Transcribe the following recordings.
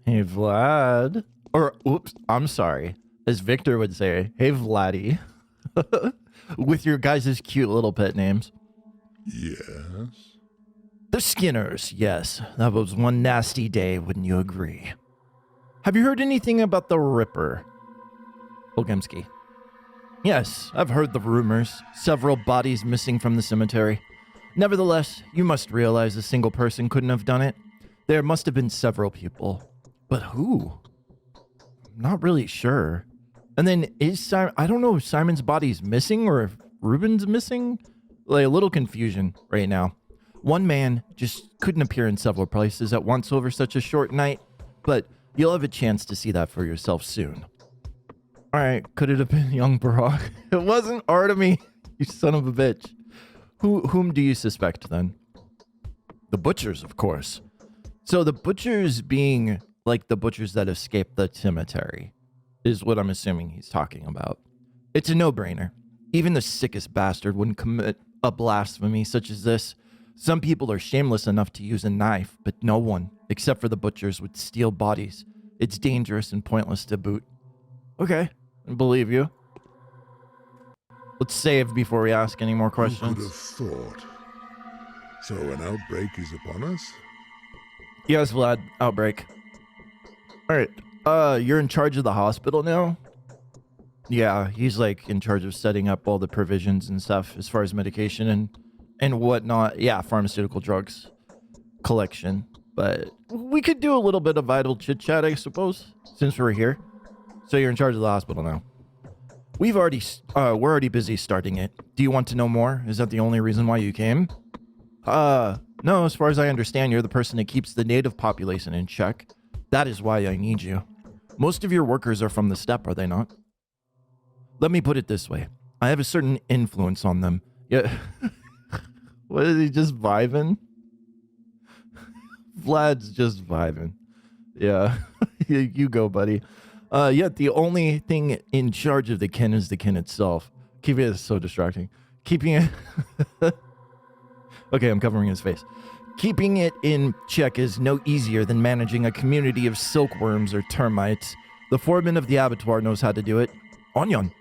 Hey, Vlad. Or, oops, I'm sorry. As Victor would say, hey, Vlady. With your guys' cute little pet names. Yes? The Skinners, yes. That was one nasty day, wouldn't you agree? Have you heard anything about the Ripper? Bogimski. Yes, I've heard the rumors. Several bodies missing from the cemetery. Nevertheless, you must realize a single person couldn't have done it. There must have been several people. But who? I'm not really sure. And then is Simon, I don't know if Simon's body's missing or if Ruben's missing. Like a little confusion right now. One man just couldn't appear in several places at once over such a short night, but you'll have a chance to see that for yourself soon. All right, could it have been young Barack? It wasn't Artemy, you son of a bitch. Whom do you suspect then? The butchers, of course. So the butchers being like the butchers that escaped the cemetery is what I'm assuming he's talking about. It's a no-brainer. Even the sickest bastard wouldn't commit a blasphemy such as this. Some people are shameless enough to use a knife, but no one, except for the butchers, would steal bodies. It's dangerous and pointless to boot. Okay, I believe you. Let's save before we ask any more questions. Who could have thought? So an outbreak is upon us? Yes, Vlad, outbreak. All right, you're in charge of the hospital now? Yeah, he's like in charge of setting up all the provisions and stuff as far as medication and whatnot. Yeah, pharmaceutical drugs collection. But we could do a little bit of vital chit chat, I suppose, since we're here. So you're in charge of the hospital now. We're already busy starting it. Do you want to know more? Is that the only reason why you came? No, as far as I understand, you're the person that keeps the native population in check. That is why I need you. Most of your workers are from the steppe, are they not? Let me put it this way. I have a certain influence on them. Yeah. What is he just vibing? Vlad's just vibing. Yeah. You go, buddy. Yet the only thing in charge of the kin is the kin itself. Keeping it so distracting. Keeping it... Okay, I'm covering his face. Keeping it in check is no easier than managing a community of silkworms or termites. The foreman of the abattoir knows how to do it. Onion.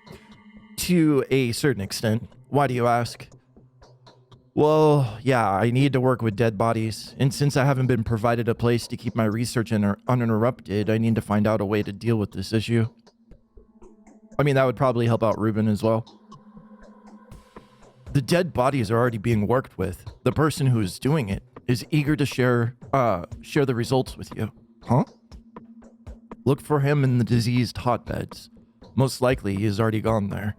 To a certain extent. Why do you ask? Well, yeah, I need to work with dead bodies. And since I haven't been provided a place to keep my research uninterrupted, I need to find out a way to deal with this issue. I mean, that would probably help out Ruben as well. The dead bodies are already being worked with. The person who is doing it is eager to share the results with you. Huh? Look for him in the diseased hotbeds. Most likely he has already gone there.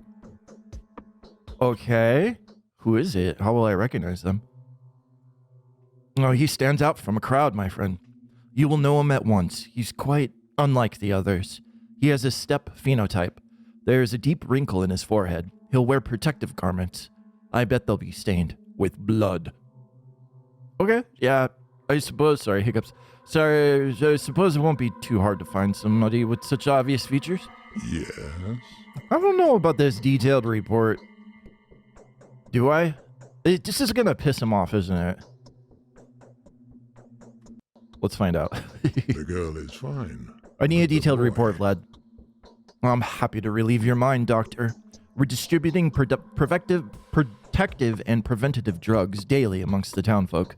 Okay. Who is it? How will I recognize them? Oh, he stands out from a crowd, my friend. You will know him at once. He's quite unlike the others. He has a steppe phenotype. There is a deep wrinkle in his forehead. He'll wear protective garments. I bet they'll be stained with blood. Okay, yeah, I suppose, sorry, hiccups. Sorry, I suppose it won't be too hard to find somebody with such obvious features. Yes? I don't know about this detailed report. Do I? This is gonna piss him off, isn't it? Let's find out. The girl is fine. I need a detailed report, Vlad. I'm happy to relieve your mind, Doctor. We're distributing protective and preventative drugs daily amongst the townfolk,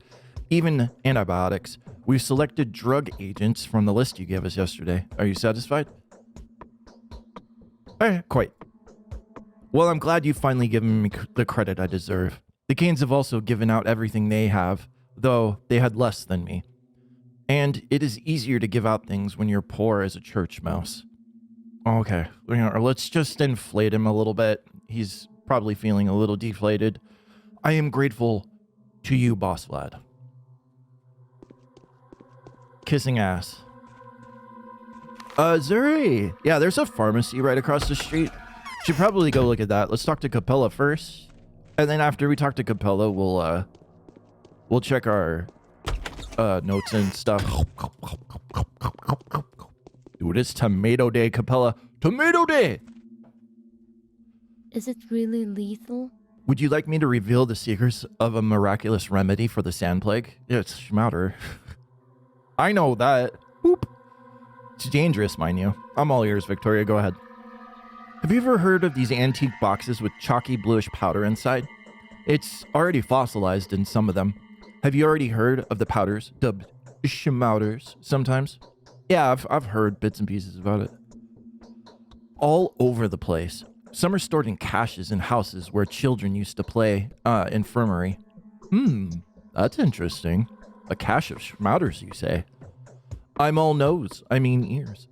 even antibiotics. We've selected drug agents from the list you gave us yesterday. Are you satisfied? Quite. Well, I'm glad you've finally given me the credit I deserve. The Canes have also given out everything they have, though they had less than me. And it is easier to give out things when you're poor as a church mouse. Okay, let's just inflate him a little bit. He's probably feeling a little deflated. I am grateful to you, Boss Vlad. Kissing ass. Zuri. Yeah, there's a pharmacy right across the street. Should probably go look at that. Let's talk to Capella first. And then after we talk to Capella, we'll check our notes and stuff. Dude, it's tomato day, Capella. Tomato day! Is it really lethal? Would you like me to reveal the secrets of a miraculous remedy for the sand plague? It's schmouter. I know that. Boop. It's dangerous, mind you. I'm all ears, Victoria. Go ahead. Have you ever heard of these antique boxes with chalky bluish powder inside? It's already fossilized in some of them. Have you already heard of the powders, dubbed schmouters sometimes? Yeah, I've heard bits and pieces about it. All over the place. Some are stored in caches in houses where children used to play infirmary. That's interesting. A cache of schmouters, you say? I'm all nose, I mean ears.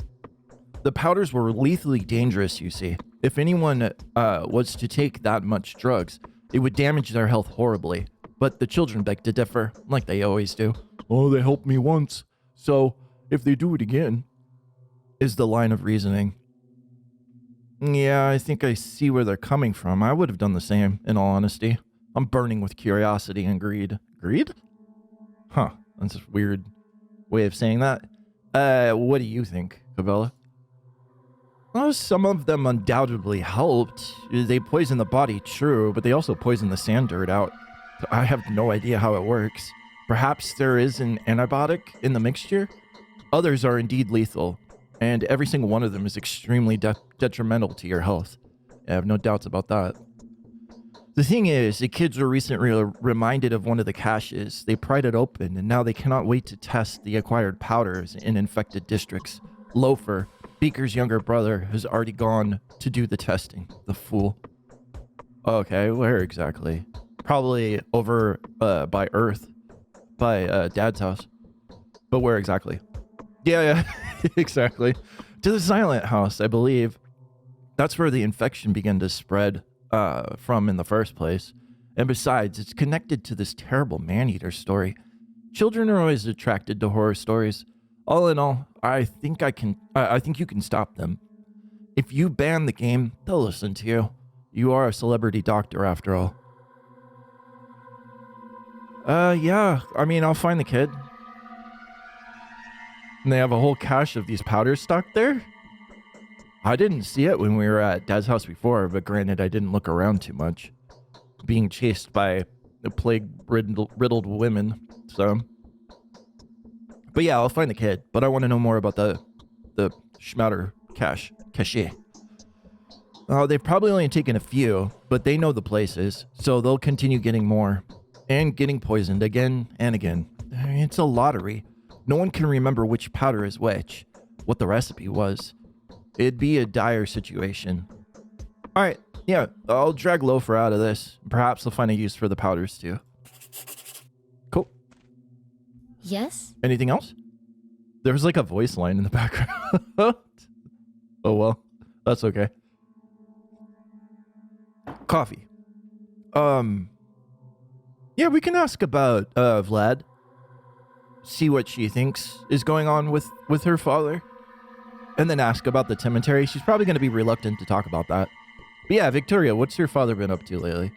The powders were lethally dangerous, you see. If anyone was to take that much drugs, it would damage their health horribly. But the children beg to differ, like they always do. Oh, they helped me once, so if they do it again, is the line of reasoning. Yeah, I think I see where they're coming from. I would have done the same, in all honesty. I'm burning with curiosity and greed. Greed? Huh, that's a weird way of saying that. What do you think, Cabela? Well, some of them undoubtedly helped. They poison the body, true, but they also poison the sand dirt out. I have no idea how it works. Perhaps there is an antibiotic in the mixture? Others are indeed lethal, and every single one of them is extremely detrimental to your health. I have no doubts about that. The thing is, the kids were recently reminded of one of the caches. They pried it open, and now they cannot wait to test the acquired powders in infected districts. Loafer, Beaker's younger brother, has already gone to do the testing. The fool. Okay, where exactly? Probably over by Earth. By Dad's house. But where exactly? Yeah, exactly. To the Silent House, I believe. That's where the infection began to spread from in the first place. And besides, it's connected to this terrible man-eater story. Children are always attracted to horror stories. All in all, I think you can stop them. If you ban the game, they'll listen to you. You are a celebrity doctor after all. Yeah, I mean, I'll find the kid. And they have a whole cache of these powders stocked there? I didn't see it when we were at Dad's house before, but granted, I didn't look around too much. Being chased by the plague-riddled women, so... But yeah, I'll find the kid, but I want to know more about the schmouter cache. They've probably only taken a few, but they know the places, so they'll continue getting more. And getting poisoned again and again. I mean, it's a lottery. No one can remember which powder is which, what the recipe was. It'd be a dire situation. Alright, yeah, I'll drag Loafer out of this. Perhaps they'll find a use for the powders too. Cool. Yes? Anything else? There was like a voice line in the background. Oh well, that's okay. Coffee. Yeah, we can ask about Vlad. See what she thinks is going on with her father. And then ask about the cemetery. She's probably going to be reluctant to talk about that. But yeah, Victoria, what's your father been up to lately?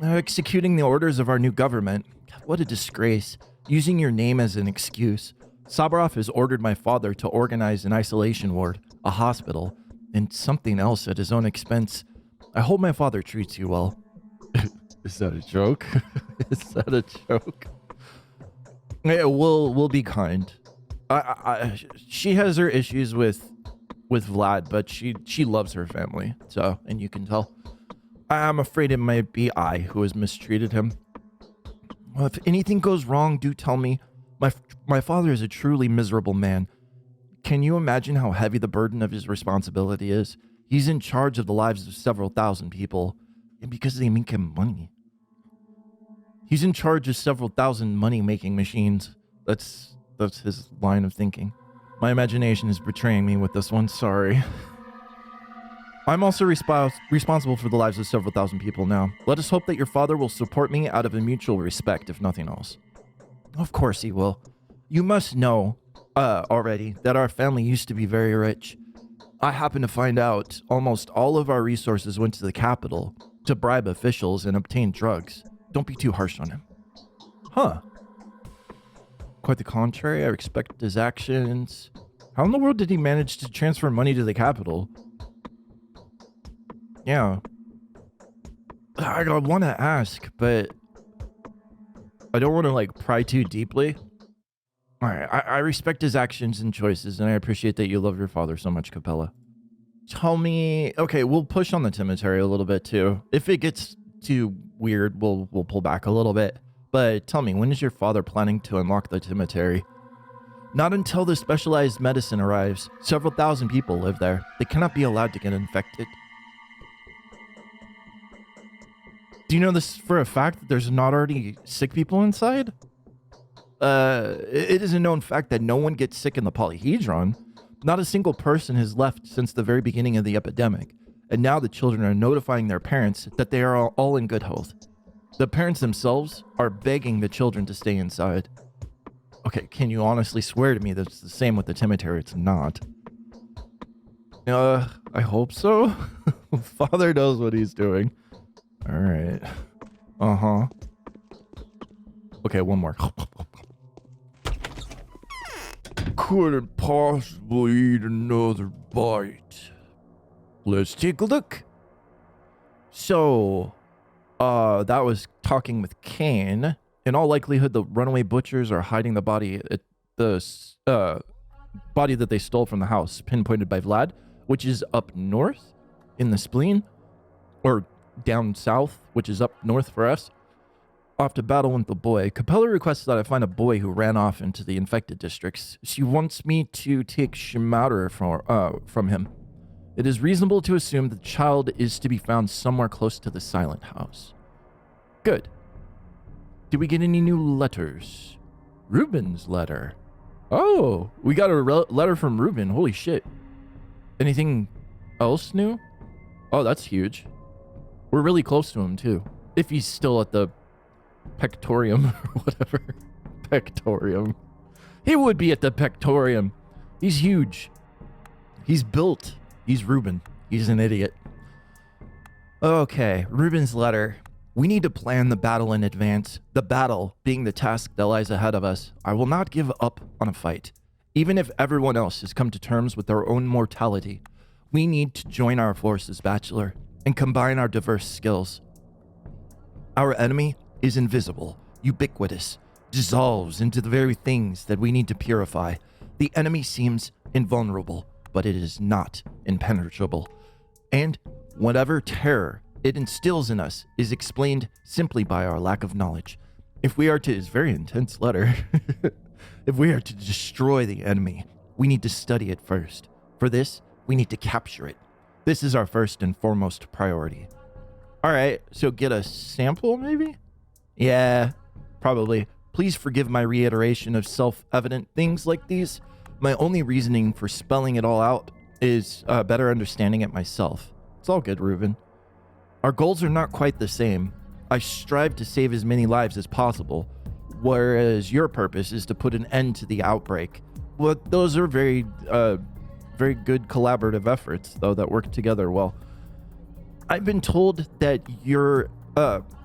Executing the orders of our new government. God, what a disgrace. Using your name as an excuse. Sabarov has ordered my father to organize an isolation ward, a hospital, and something else at his own expense. I hope my father treats you well. Is that a joke? Is that a joke? Yeah, we'll be kind. She has her issues with Vlad, but she loves her family. So, and you can tell. I'm afraid it might be I who has mistreated him. Well, if anything goes wrong, do tell me. My father is a truly miserable man. Can you imagine how heavy the burden of his responsibility is? He's in charge of the lives of several thousand people, and because they make him money. He's in charge of several thousand money-making machines. That's his line of thinking. My imagination is betraying me with this one, sorry. I'm also responsible for the lives of several thousand people now. Let us hope that your father will support me out of a mutual respect, if nothing else. Of course he will. You must know, already, that our family used to be very rich. I happen to find out almost all of our resources went to the capital to bribe officials and obtain drugs. Don't be too harsh on him. Huh. Quite the contrary, I respect his actions. How in the world did he manage to transfer money to the capital? Yeah. I want to ask, but I don't want to, like, pry too deeply. All right, I respect his actions and choices, and I appreciate that you love your father so much, Capella. Tell me, okay, we'll push on the cemetery a little bit too. If it gets too weird, we'll pull back a little bit. But tell me, when is your father planning to unlock the cemetery? Not until the specialized medicine arrives. Several thousand people live there. They cannot be allowed to get infected. Do you know this for a fact that there's not already sick people inside? It is a known fact that no one gets sick in the polyhedron. Not a single person has left since the very beginning of the epidemic. And now the children are notifying their parents that they are all in good health. The parents themselves are begging the children to stay inside. Okay, can you honestly swear to me that it's the same with the cemetery? It's not. I hope so. Father knows what he's doing. All right. Uh-huh. Okay, one more. Couldn't possibly eat another bite. Let's take a look. So, that was talking with Kane. In all likelihood, the runaway butchers are hiding the body at the body that they stole from the house, pinpointed by Vlad, which is up north in the spleen, or down south, which is up north for us. Off to battle with the boy. Capella requests that I find a boy who ran off into the infected districts. She wants me to take Schmauder from him. It is reasonable to assume the child is to be found somewhere close to the silent house. Good. Did we get any new letters? Ruben's letter. Oh, we got a letter from Ruben. Holy shit. Anything else new? Oh, that's huge. We're really close to him, too. If he's still at the Pectorium or whatever. Pectorium. He would be at the Pectorium. He's huge. He's built. He's Ruben. He's an idiot. Okay, Ruben's letter. We need to plan the battle in advance. The battle being the task that lies ahead of us. I will not give up on a fight. Even if everyone else has come to terms with their own mortality, we need to join our forces, Bachelor, and combine our diverse skills. Our enemy is invisible, ubiquitous, dissolves into the very things that we need to purify. The enemy seems invulnerable, but it is not impenetrable. And whatever terror it instills in us is explained simply by our lack of knowledge. If we are to, it's a very intense letter. If we are to destroy the enemy, we need to study it first. For this, we need to capture it. This is our first and foremost priority. All right, so get a sample maybe? Yeah, probably. Please forgive my reiteration of self-evident things like these. My only reasoning for spelling it all out is better understanding it myself. It's all good, Ruben. Our goals are not quite the same. I strive to save as many lives as possible, whereas your purpose is to put an end to the outbreak. Well, those are very good collaborative efforts, though, that work together well. I've been told that your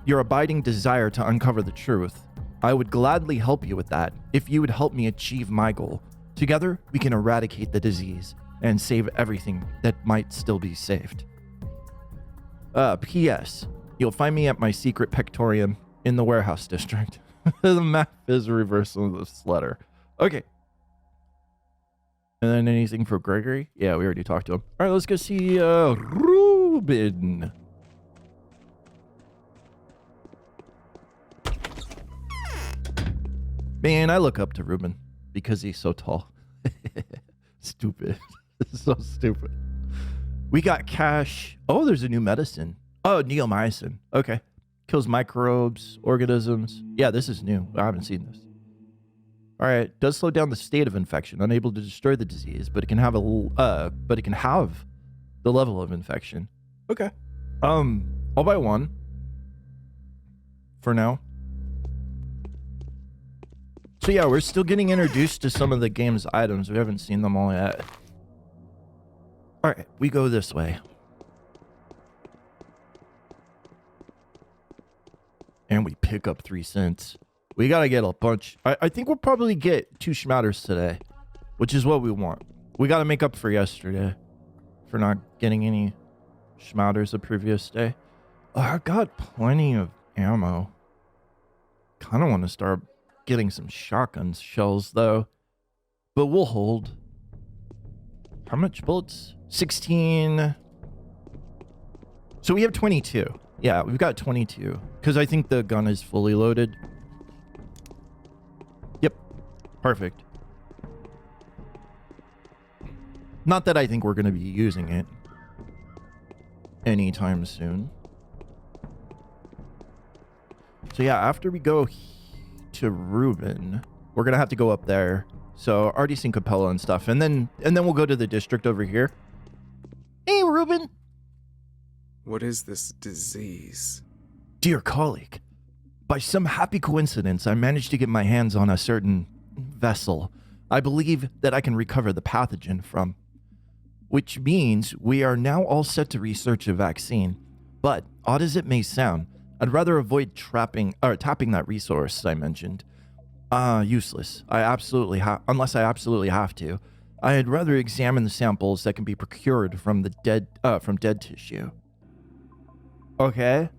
abiding desire to uncover the truth. I would gladly help you with that if you would help me achieve my goal. Together, we can eradicate the disease and save everything that might still be saved. P.S. You'll find me at my secret pectorium in the warehouse district. The map is a reversal of this letter. Okay. And then anything for Gregory? Yeah, we already talked to him. All right, let's go see Ruben. Man, I look up to Ruben because he's so tall. Stupid. So stupid. We got cash. Oh, there's a new medicine. Oh, neomycin. Okay. Kills microbes, organisms. Yeah, this is new. I haven't seen this. All right. Does slow down the state of infection, unable to destroy the disease, but it can have the level of infection. Okay. I'll buy one for now. So yeah, we're still getting introduced to some of the game's items. We haven't seen them all yet. All right, we go this way. And we pick up 3 cents. We gotta get a bunch. I think we'll probably get 2 schmatters today, which is what we want. We gotta make up for yesterday for not getting any schmatters the previous day. Oh, I got plenty of ammo. Kind of want to start getting some shotgun shells, though. But we'll hold. How much bullets? 16. So we have 22. Yeah, we've got 22. Because I think the gun is fully loaded. Yep. Perfect. Not that I think we're going to be using it anytime soon. So yeah, after we go to Ruben, we're going to have to go up there. So already seen Capella and stuff. And then we'll go to the district over here. Hey, Ruben. What is this disease? Dear colleague, by some happy coincidence, I managed to get my hands on a certain vessel I believe that I can recover the pathogen from. Which means we are now all set to research a vaccine. But, odd as it may sound, I'd rather avoid tapping that resource I mentioned. Useless. Unless I absolutely have to. I'd rather examine the samples that can be procured from dead tissue. Okay.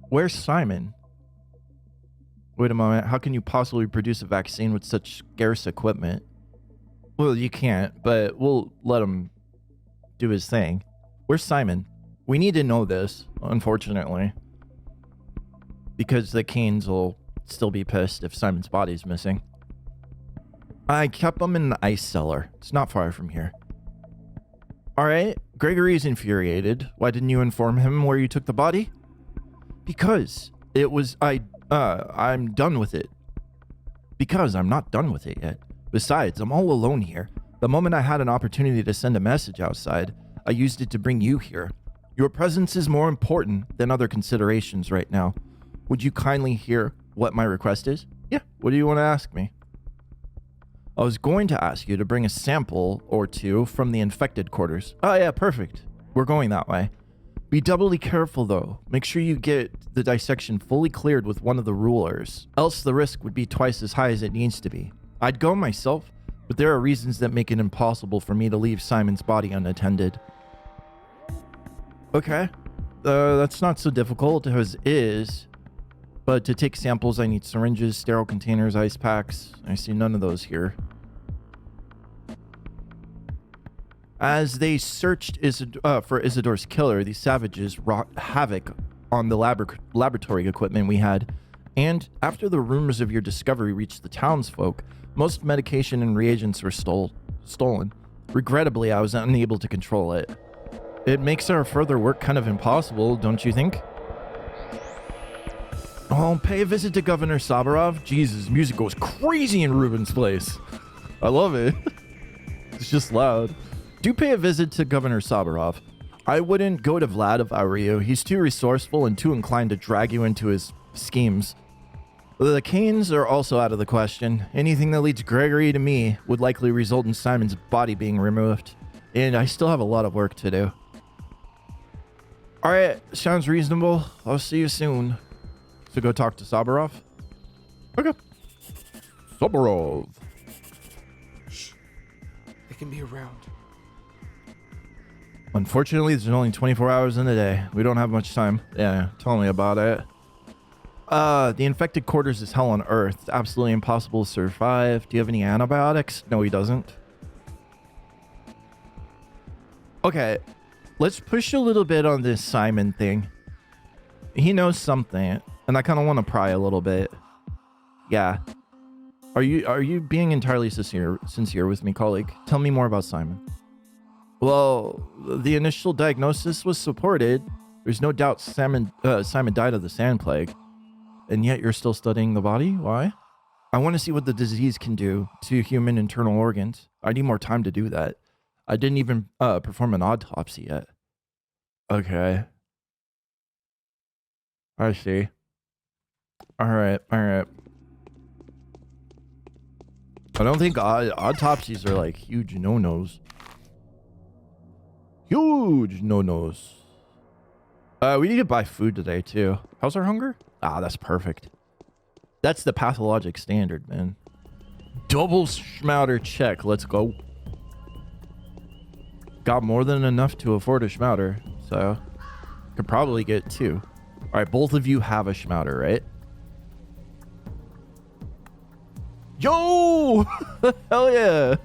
Where's Simon? Wait a moment. How can you possibly produce a vaccine with such scarce equipment? Well, you can't, but we'll let him do his thing. Where's Simon? We need to know this, unfortunately. Because the Canes will still be pissed if Simon's body's missing. I kept him in the ice cellar. It's not far from here. Alright, Gregory's infuriated. Why didn't you inform him where you took the body? Because I'm done with it. Because I'm not done with it yet. Besides, I'm all alone here. The moment I had an opportunity to send a message outside, I used it to bring you here. Your presence is more important than other considerations right now. Would you kindly hear what my request is? Yeah, what do you want to ask me? I was going to ask you to bring a sample or two from the infected quarters. Oh yeah, perfect. We're going that way. Be doubly careful though. Make sure you get the dissection fully cleared with one of the rulers. Else the risk would be twice as high as it needs to be. I'd go myself, but there are reasons that make it impossible for me to leave Simon's body unattended. Okay. That's not so difficult as is. But to take samples, I need syringes, sterile containers, ice packs. I see none of those here. As they searched for Isidore's killer, these savages wrought havoc on the laboratory equipment we had. And after the rumors of your discovery reached the townsfolk, most medication and reagents were stolen. Regrettably, I was unable to control it. It makes our further work kind of impossible, don't you think? Oh, pay a visit to Governor Sabarov. Jesus, music goes crazy in Ruben's place. I love it. It's just loud. Do pay a visit to Governor Sabarov. I wouldn't go to Vlad if I were you. He's too resourceful and too inclined to drag you into his schemes. The Canes are also out of the question. Anything that leads Gregory to me would likely result in Simon's body being removed. And I still have a lot of work to do. Alright, sounds reasonable. I'll see you soon. So go talk to Sabarov? Okay. Sabarov. Shh. They can be around. Unfortunately, there's only 24 hours in the day. We don't have much time. Yeah, tell me about it. The infected quarters is hell on earth. It's absolutely impossible to survive. Do you have any antibiotics? No, he doesn't. Okay. Let's push a little bit on this Simon thing. He knows something, and I kind of want to pry a little bit. Yeah. Are you being entirely sincere with me, colleague? Tell me more about Simon. Well, the initial diagnosis was supported. There's no doubt Simon died of the sand plague. And yet you're still studying the body? Why? I want to see what the disease can do to human internal organs. I need more time to do that. I didn't even perform an autopsy yet. Okay. I see. Alright. I don't think autopsies are like huge no-nos. Huge no-nos. We need to buy food today too. How's our hunger? Ah, that's perfect. That's the pathologic standard, man. Double schmouter check. Let's go. Got more than enough to afford a schmouter, so could probably get two. All right, both of you have a schmouter, right? Yo! Hell yeah.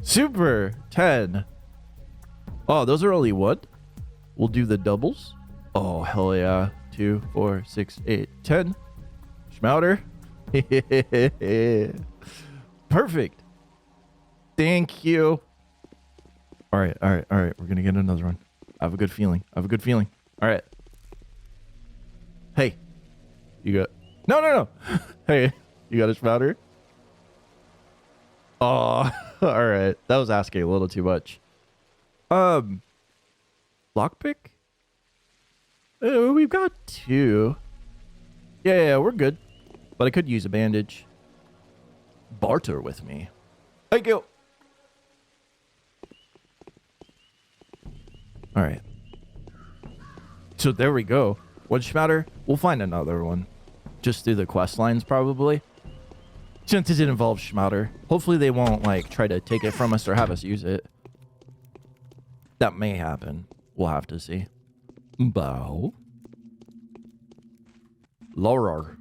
Super. 10. Oh, those are only what? We'll do the doubles. Oh, hell yeah. 2, 4, 6, 8, 10. Schmouter. Perfect. Thank you. All right. We're going to get another one. I have a good feeling. All right. Hey. You got... No. Hey. You got a Schmouter? Oh, all right. That was asking a little too much. Lockpick? We've got 2. Yeah, we're good. But I could use a bandage. Barter with me. Thank you. All right. So there we go. One Schmouter. We'll find another one. Just through the quest lines, probably. Since it involves Schmouter. Hopefully they won't, like, try to take it from us or have us use it. That may happen. We'll have to see. Bow. Laura.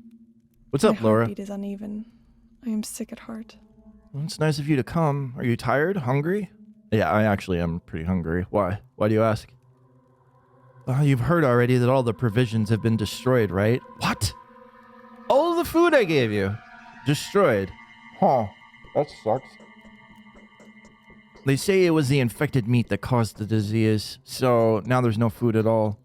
What's up, My Laura? heartbeat is uneven. I am sick at heart. Well, it's nice of you to come. Are you tired? Hungry? Yeah, I actually am pretty hungry. Why? Why do you ask? You've heard already that all the provisions have been destroyed, right? What? All of the food I gave you. Destroyed. Huh. That sucks. They say it was the infected meat that caused the disease, so now there's no food at all.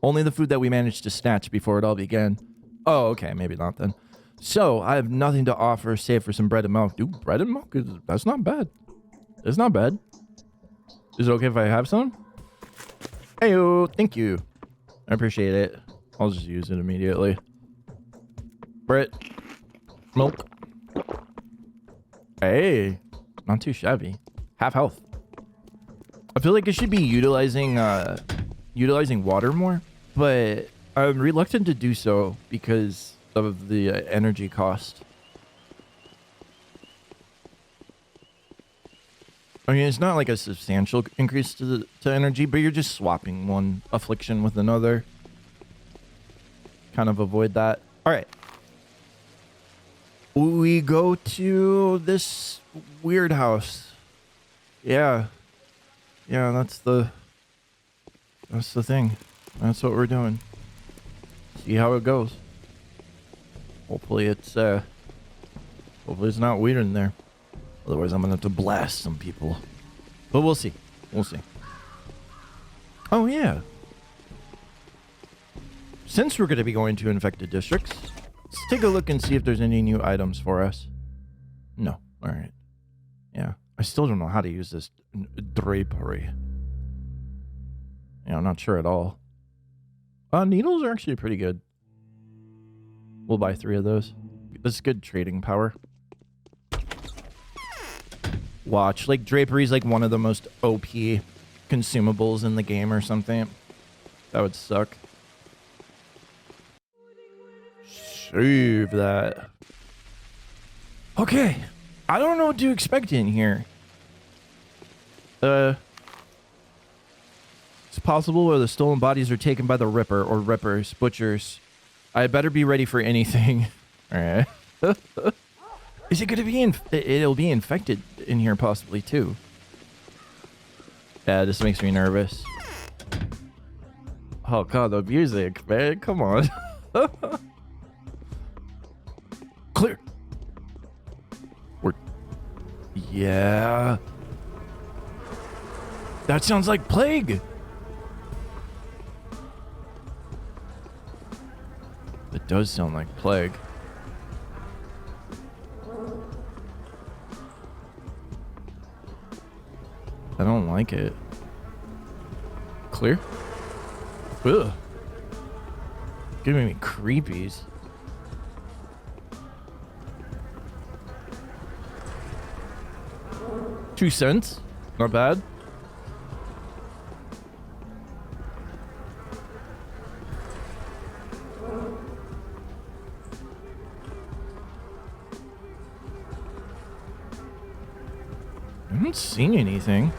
Only the food that we managed to snatch before it all began. Oh, okay, maybe not then. So, I have nothing to offer save for some bread and milk. Dude, bread and milk? That's not bad. It's not bad. Is it okay if I have some? Heyo, thank you. I appreciate it. I'll just use it immediately. Bread. Milk. Hey, not too shabby. Half health. I feel like I should be utilizing water more, but I'm reluctant to do so because of the energy cost. I mean, it's not like a substantial increase to energy, but you're just swapping one affliction with another. Kind of avoid that. All right. We go to this weird house. Yeah, that's the thing. That's what we're doing. See how it goes. Hopefully it's not weird in there. Otherwise I'm gonna have to blast some people. But we'll see. Oh yeah. Since we're gonna be going to infected districts, let's take a look and see if there's any new items for us. No. Alright. Yeah. I still don't know how to use this drapery. Yeah, I'm not sure at all. Needles are actually pretty good. We'll buy 3 of those. That's good trading power. Watch. Like, drapery is like one of the most OP consumables in the game or something. That would suck. Save that. Okay. I don't know what to expect in here. It's possible where the stolen bodies are taken by the Ripper or Rippers, butchers. I better be ready for anything. All right. Is it going to be it'll be infected in here possibly too. Yeah, this makes me nervous. Oh god, the music, man. Come on. Clear. Yeah. That sounds like plague. It does sound like plague. I don't like it. Clear? Ugh. Giving me creepies. $0.02. Not bad. I'm not seeing anything.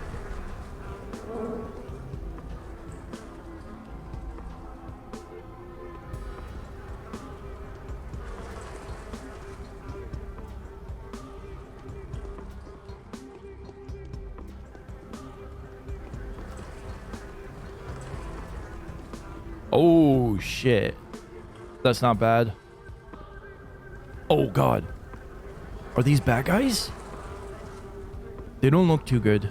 Oh, shit. That's not bad. Oh, God. Are these bad guys? They don't look too good.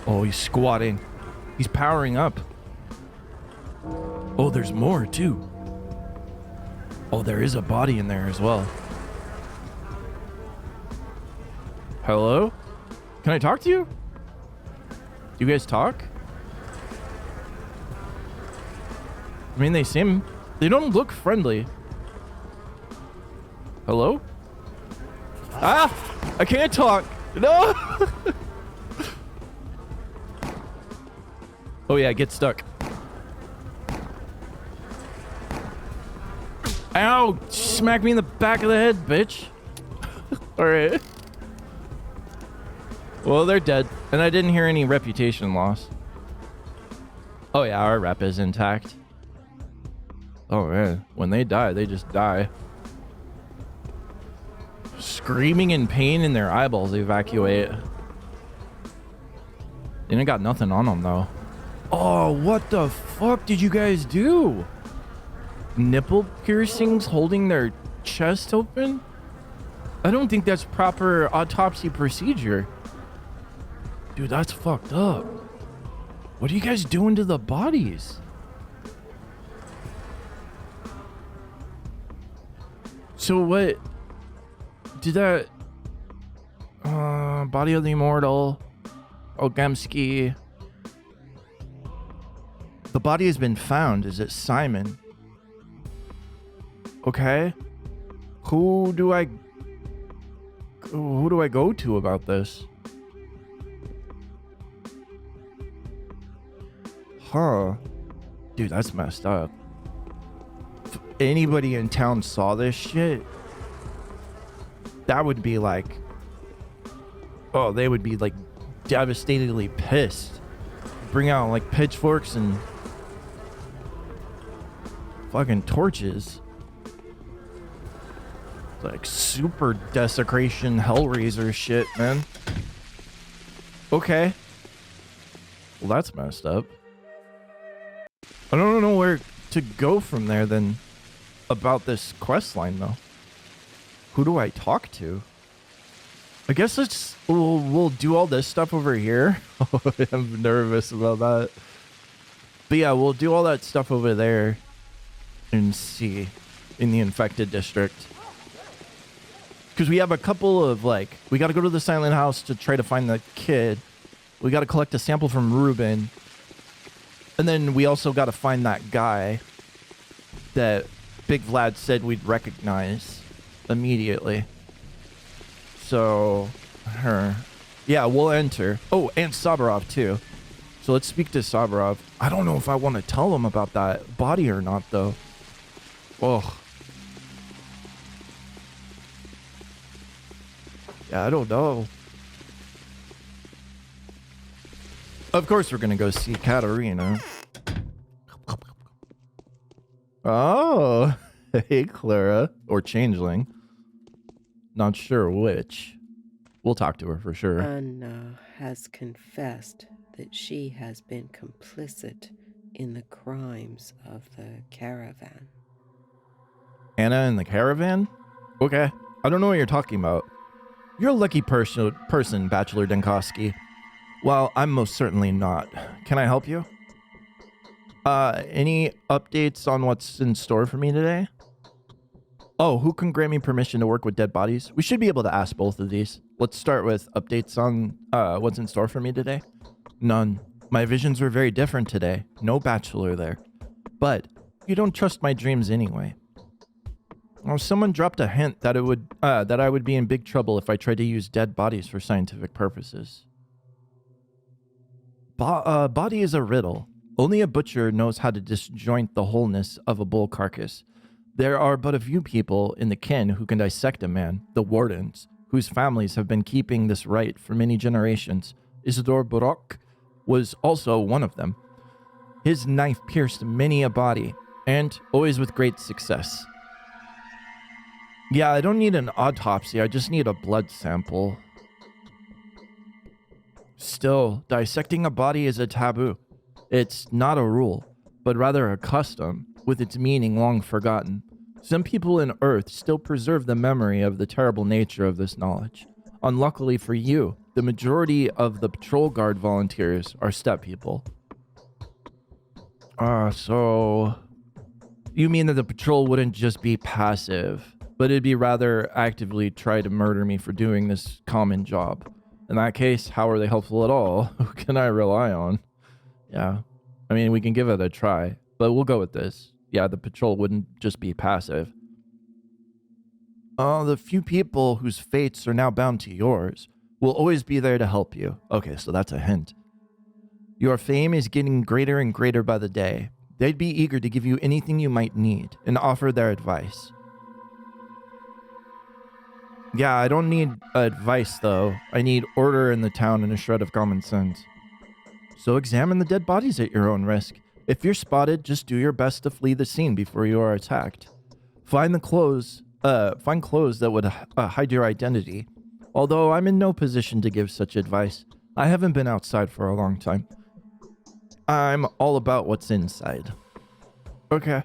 Oh, he's squatting. He's powering up. Oh, there's more, too. Oh, there is a body in there as well. Hello? Can I talk to you? Do you guys talk? I mean, they don't look friendly. Hello? Ah! I can't talk. No! Oh yeah, get stuck. Ow! Smack me in the back of the head, bitch. Alright. Well, they're dead. And I didn't hear any reputation loss. Oh yeah, our rep is intact. Oh man, when they die, they just die. Screaming in pain in their eyeballs evacuate. They ain't got nothing on them though. Oh, what the fuck did you guys do? Nipple piercings holding their chest open? I don't think that's proper autopsy procedure. Dude, that's fucked up. What are you guys doing to the bodies? So what did that body of the immortal Ogemski? The body has been found. Is it Simon? Okay. Who do I go to about this? Huh. Dude, that's messed up. If anybody in town saw this shit, that would be like, oh, they would be like devastatedly pissed. Bring out like pitchforks and fucking torches. Like super desecration Hellraiser shit, man. Okay. Well, that's messed up. I don't know where to go from there then about this quest line though. Who do I talk to? I guess we'll do all this stuff over here. I'm nervous about that. But yeah, we'll do all that stuff over there and see in the infected district. Because we have a couple of like, we got to go to the silent house to try to find the kid. We got to collect a sample from Ruben. And then we also got to find that guy that Big Vlad said we'd recognize immediately. So, yeah, we'll enter. Oh, and Sabarov too. So let's speak to Sabarov. I don't know if I want to tell him about that body or not though. Oh. Yeah, I don't know. Of course we're gonna go see Katarina. Oh, hey Clara. Or Changeling. Not sure which. We'll talk to her for sure. Anna has confessed that she has been complicit in the crimes of the caravan. Anna and the caravan? Okay. I don't know what you're talking about. You're a lucky person, Bachelor Denkowski. Well, I'm most certainly not. Can I help you? Any updates on what's in store for me today? Oh, who can grant me permission to work with dead bodies? We should be able to ask both of these. Let's start with updates on what's in store for me today. None. My visions were very different today. No bachelor there. But you don't trust my dreams anyway. Well, someone dropped a hint that that I would be in big trouble if I tried to use dead bodies for scientific purposes. Body is a riddle. Only a butcher knows how to disjoint the wholeness of a bull carcass. There are but a few people in the kin who can dissect a man, the wardens, whose families have been keeping this right for many generations. Isidore Baroque was also one of them. His knife pierced many a body, and always with great success. Yeah, I don't need an autopsy, I just need a blood sample. Still, dissecting a body is a taboo. It's not a rule, but rather a custom, with its meaning long forgotten. Some people in Earth still preserve the memory of the terrible nature of this knowledge. Unluckily for you, the majority of the patrol guard volunteers are step people. So you mean that the patrol wouldn't just be passive, but it'd be rather actively try to murder me for doing this common job? In that case, how are they helpful at all? Who can I rely on? Yeah, I mean, we can give it a try, but we'll go with this. Yeah, the patrol wouldn't just be passive. The few people whose fates are now bound to yours will always be there to help you. Okay, so that's a hint. Your fame is getting greater and greater by the day. They'd be eager to give you anything you might need and offer their advice. Yeah, I don't need advice, though. I need order in the town and a shred of common sense. So examine the dead bodies at your own risk. If you're spotted, just do your best to flee the scene before you are attacked. Find clothes that would hide your identity. Although I'm in no position to give such advice. I haven't been outside for a long time. I'm all about what's inside. Okay.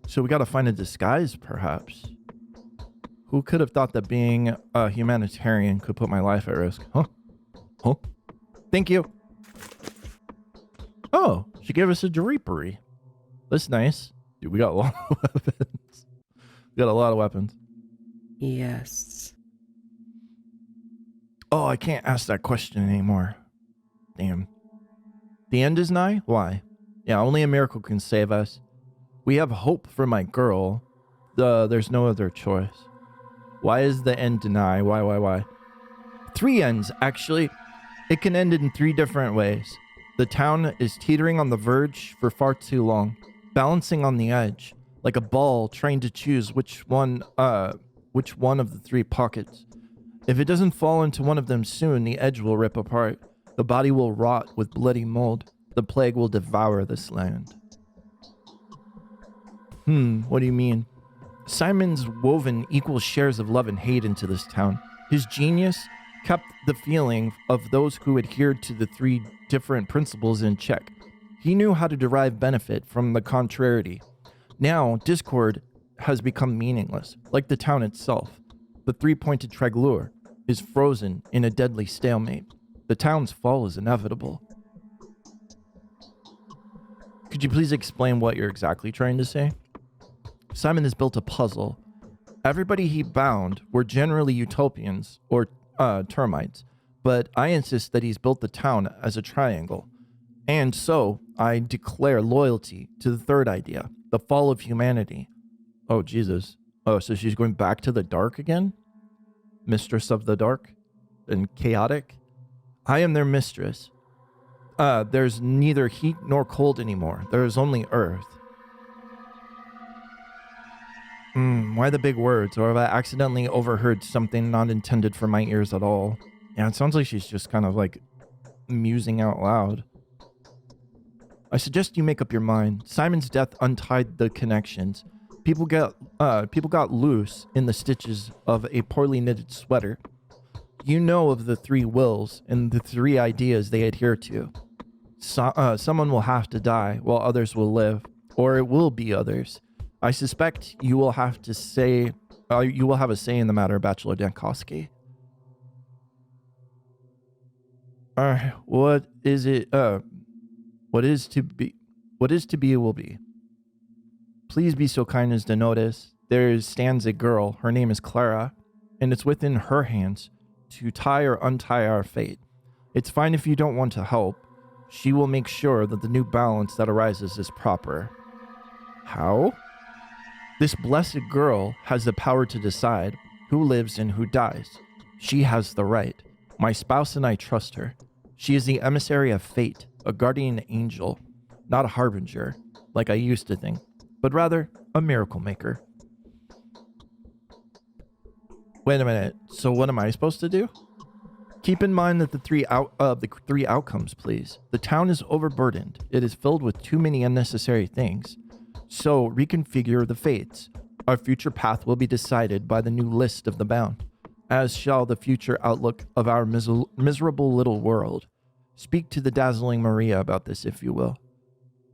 So we gotta find a disguise, perhaps. Who could have thought that being a humanitarian could put my life at risk? Huh? Thank you. Oh, she gave us a drapery. That's nice. Dude, we got a lot of weapons. We got a lot of weapons. Yes. Oh, I can't ask that question anymore. Damn. The end is nigh? Why? Yeah, only a miracle can save us. We have hope for my girl. There's no other choice. Why is the end deny? Why? 3 ends, actually. It can end in 3 different ways. The town is teetering on the verge for far too long, balancing on the edge, like a ball trying to choose which one of the 3 pockets. If it doesn't fall into one of them soon, the edge will rip apart. The body will rot with bloody mold. The plague will devour this land. What do you mean? Simon's woven equal shares of love and hate into this town. His genius kept the feeling of those who adhered to the 3 different principles in check. He knew how to derive benefit from the contrariety. Now, discord has become meaningless, like the town itself. The 3-pointed Treglure is frozen in a deadly stalemate. The town's fall is inevitable. Could you please explain what you're exactly trying to say? Simon has built a puzzle. Everybody he bound were generally utopians or termites, but I insist that he's built the town as a triangle. And so I declare loyalty to the 3rd idea, the fall of humanity. Oh, Jesus. Oh, so she's going back to the dark again? Mistress of the dark and chaotic? I am their mistress. There's neither heat nor cold anymore. There is only earth. Why the big words? Or have I accidentally overheard something not intended for my ears at all? Yeah, it sounds like she's just kind of like musing out loud. I suggest you make up your mind. Simon's death untied the connections. People got loose in the stitches of a poorly knitted sweater. You know of the 3 wills and the 3 ideas they adhere to. Someone will have to die while others will live, or it will be others. I suspect you will have a say in the matter, Bachelor Dankowski. What is to be will be. Please be so kind as to notice there stands a girl. Her name is Clara, and it's within her hands to tie or untie our fate. It's fine if you don't want to help. She will make sure that the new balance that arises is proper. How? This blessed girl has the power to decide who lives and who dies. She has the right. My spouse and I trust her. She is the emissary of fate, a guardian angel, not a harbinger, like I used to think, but rather a miracle maker. Wait a minute, so what am I supposed to do? Keep in mind that the three outcomes, please. The town is overburdened. It is filled with too many unnecessary things. So reconfigure the fates. Our future path will be decided by the new list of the bound. as shall the future outlook of our miserable little world. Speak to the dazzling Maria about this, if you will.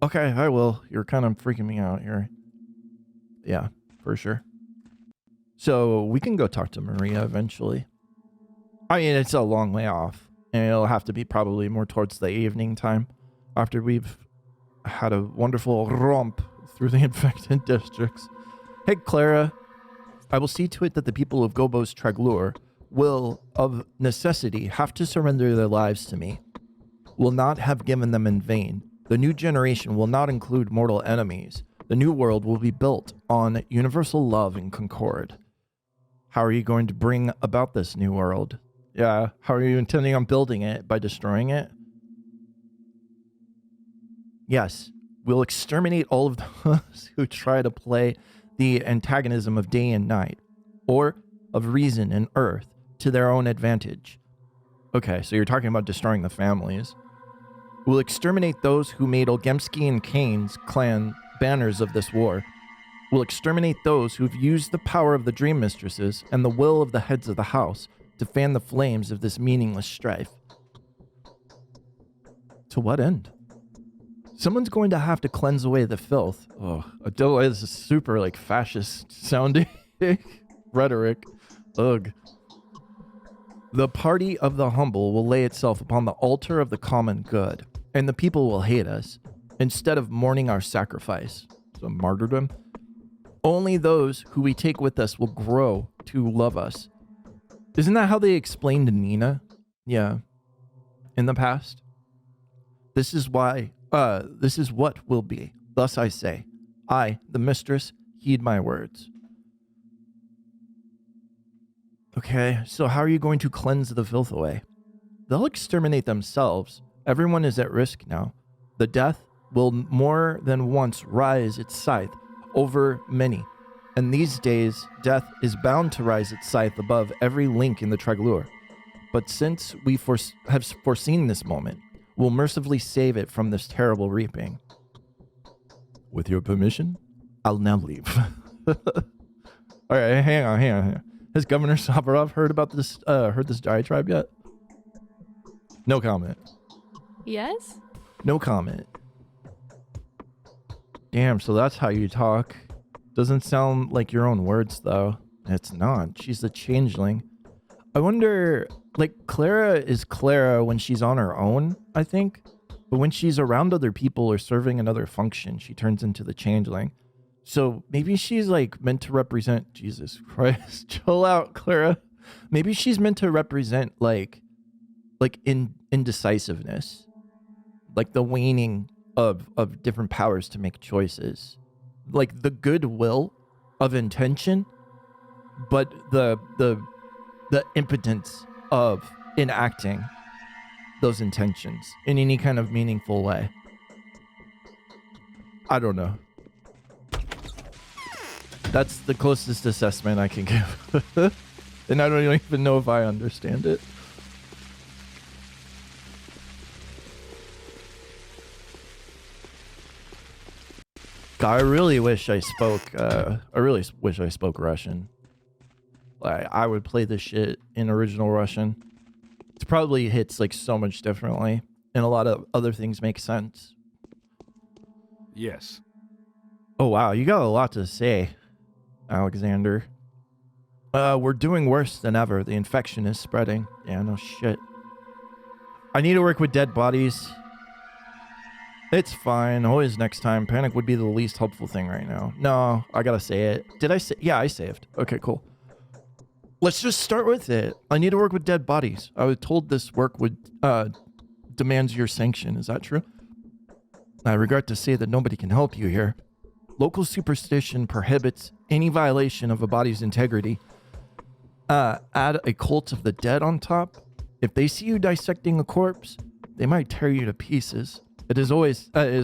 Okay, I will. You're kind of freaking me out here. Yeah, for sure. So we can go talk to Maria eventually. I mean, it's a long way off, and it'll have to be probably more towards the evening time after we've had a wonderful romp through the infected districts. Hey, Clara, I will see to it that the people of Gobos Traglur will, of necessity, have to surrender their lives to me. Will not have given them in vain. The new generation will not include mortal enemies. The new world will be built on universal love and concord. How are you going to bring about this new world? Yeah, how are you intending on building it? By destroying it? Yes, we'll exterminate all of those who try to play the antagonism of day and night, or of reason and earth, to their own advantage. Okay, so you're talking about destroying the families. We'll exterminate those who made Olgemski and Kane's clan banners of this war. We'll exterminate those who've used the power of the dream mistresses and the will of the heads of the house to fan the flames of this meaningless strife. To what end? Someone's going to have to cleanse away the filth. Oh, Adele is a super like fascist sounding rhetoric. Ugh. The party of the humble will lay itself upon the altar of the common good, and the people will hate us instead of mourning our sacrifice. So martyrdom. Only those who we take with us will grow to love us. Isn't that how they explained Nina? Yeah. In the past. This is what will be. Thus I say, I, the mistress, heed my words. Okay, so how are you going to cleanse the filth away? They'll exterminate themselves. Everyone is at risk now. The death will more than once rise its scythe over many. And these days, death is bound to rise its scythe above every link in the Traglur. But since we have foreseen this moment, we'll mercifully save it from this terrible reaping. With your permission, I'll now leave. All right, hang on. Has Governor Savarov heard this diatribe yet? No comment. Yes? No comment. Damn, so that's how you talk. Doesn't sound like your own words, though. It's not. She's the changeling. I wonder, like, Clara is Clara when she's on her own, I think. But when she's around other people or serving another function, she turns into the changeling. So maybe she's, like, meant to represent... Jesus Christ. Chill out, Clara. Maybe she's meant to represent, like indecisiveness. Like the waning of different powers to make choices. Like the goodwill of intention, but the impotence of enacting those intentions in any kind of meaningful way. I don't know. That's the closest assessment I can give. And I don't even know if I understand it. God, I really wish I spoke Russian. I would play this shit in original Russian. It probably hits like so much differently, and a lot of other things make sense. Yes. Oh wow, you got a lot to say, Alexander. We're doing worse than ever. The infection is spreading. Yeah, no shit. I need to work with dead bodies. It's fine. Always next time. Panic would be the least helpful thing right now. No, I gotta say it. Did I say? Yeah, I saved. Okay, cool. Let's just start with it. I need to work with dead bodies. I was told this work would demands your sanction. Is that true? I regret to say that nobody can help you here. Local superstition prohibits any violation of a body's integrity. Add a cult of the dead on top. If they see you dissecting a corpse, they might tear you to pieces. It has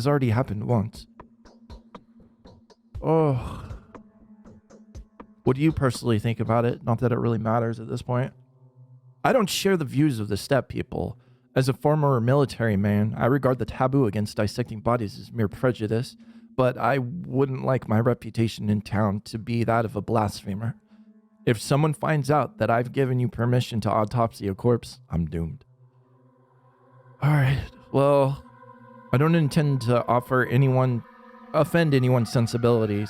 already happened once. Oh. What do you personally think about it? Not that it really matters at this point. I don't share the views of the steppe people. As a former military man, I regard the taboo against dissecting bodies as mere prejudice, but I wouldn't like my reputation in town to be that of a blasphemer. If someone finds out that I've given you permission to autopsy a corpse, I'm doomed. All right, well, I don't intend to offend anyone's sensibilities.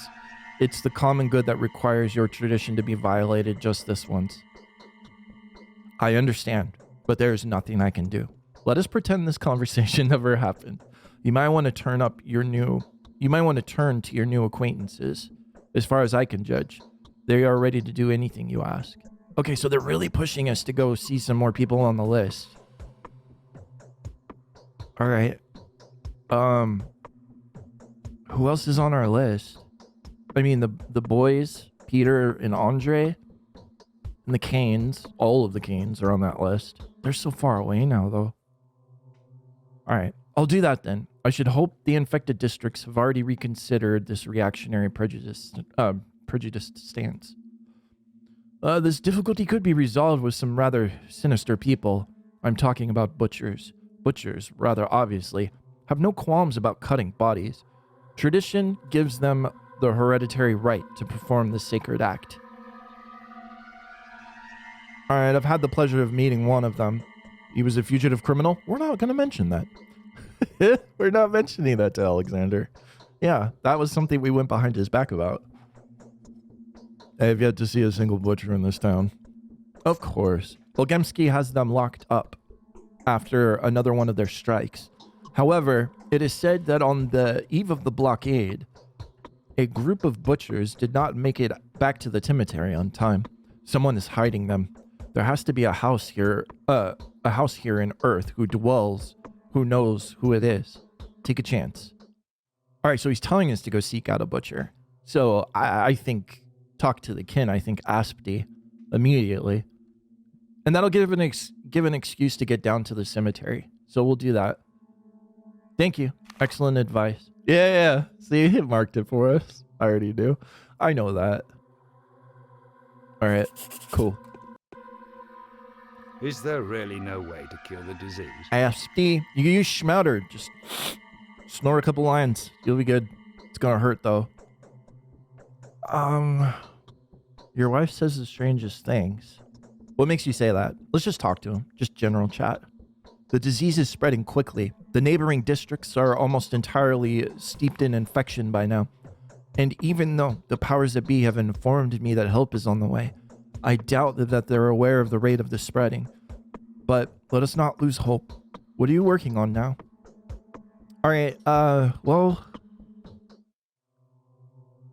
It's the common good that requires your tradition to be violated just this once. I understand, but there's nothing I can do. Let us pretend this conversation never happened. You might want to turn to your new acquaintances. As far as I can judge, they are ready to do anything you ask. Okay, so they're really pushing us to go see some more people on the list. All right. Who else is on our list? I mean, the boys, Peter and Andre, and the Canes. All of the Canes are on that list. They're so far away now, though. All right, I'll do that then. I should hope the infected districts have already reconsidered this reactionary prejudiced stance. This difficulty could be resolved with some rather sinister people. I'm talking about butchers. Butchers, rather obviously, have no qualms about cutting bodies. Tradition gives them the hereditary right to perform this sacred act. All right, I've had the pleasure of meeting one of them. He was a fugitive criminal. We're not going to mention that. We're not mentioning that to Alexander. Yeah, that was something we went behind his back about. I have yet to see a single butcher in this town. Of course. Volgemsky has them locked up after another one of their strikes. However, it is said that on the eve of the blockade, a group of butchers did not make it back to the cemetery on time. Someone is hiding them. There has to be a house here in Earth who knows who it is. Take a chance. All right, so he's telling us to go seek out a butcher. So I think, talk to the kin, I think Aspty immediately. And that'll give an excuse to get down to the cemetery. So we'll do that. Thank you. Excellent advice. Yeah. See, it marked it for us. I already do. I know that. All right, cool. Is there really no way to cure the disease? Aspty, you can use Schmouter. Just snore a couple lines. You'll be good. It's gonna hurt though. Your wife says the strangest things. What makes you say that? Let's just talk to him. Just general chat. The disease is spreading quickly. The neighboring districts are almost entirely steeped in infection by now. And even though the powers that be have informed me that help is on the way, I doubt that they're aware of the rate of the spreading. But let us not lose hope. What are you working on now? All right, well...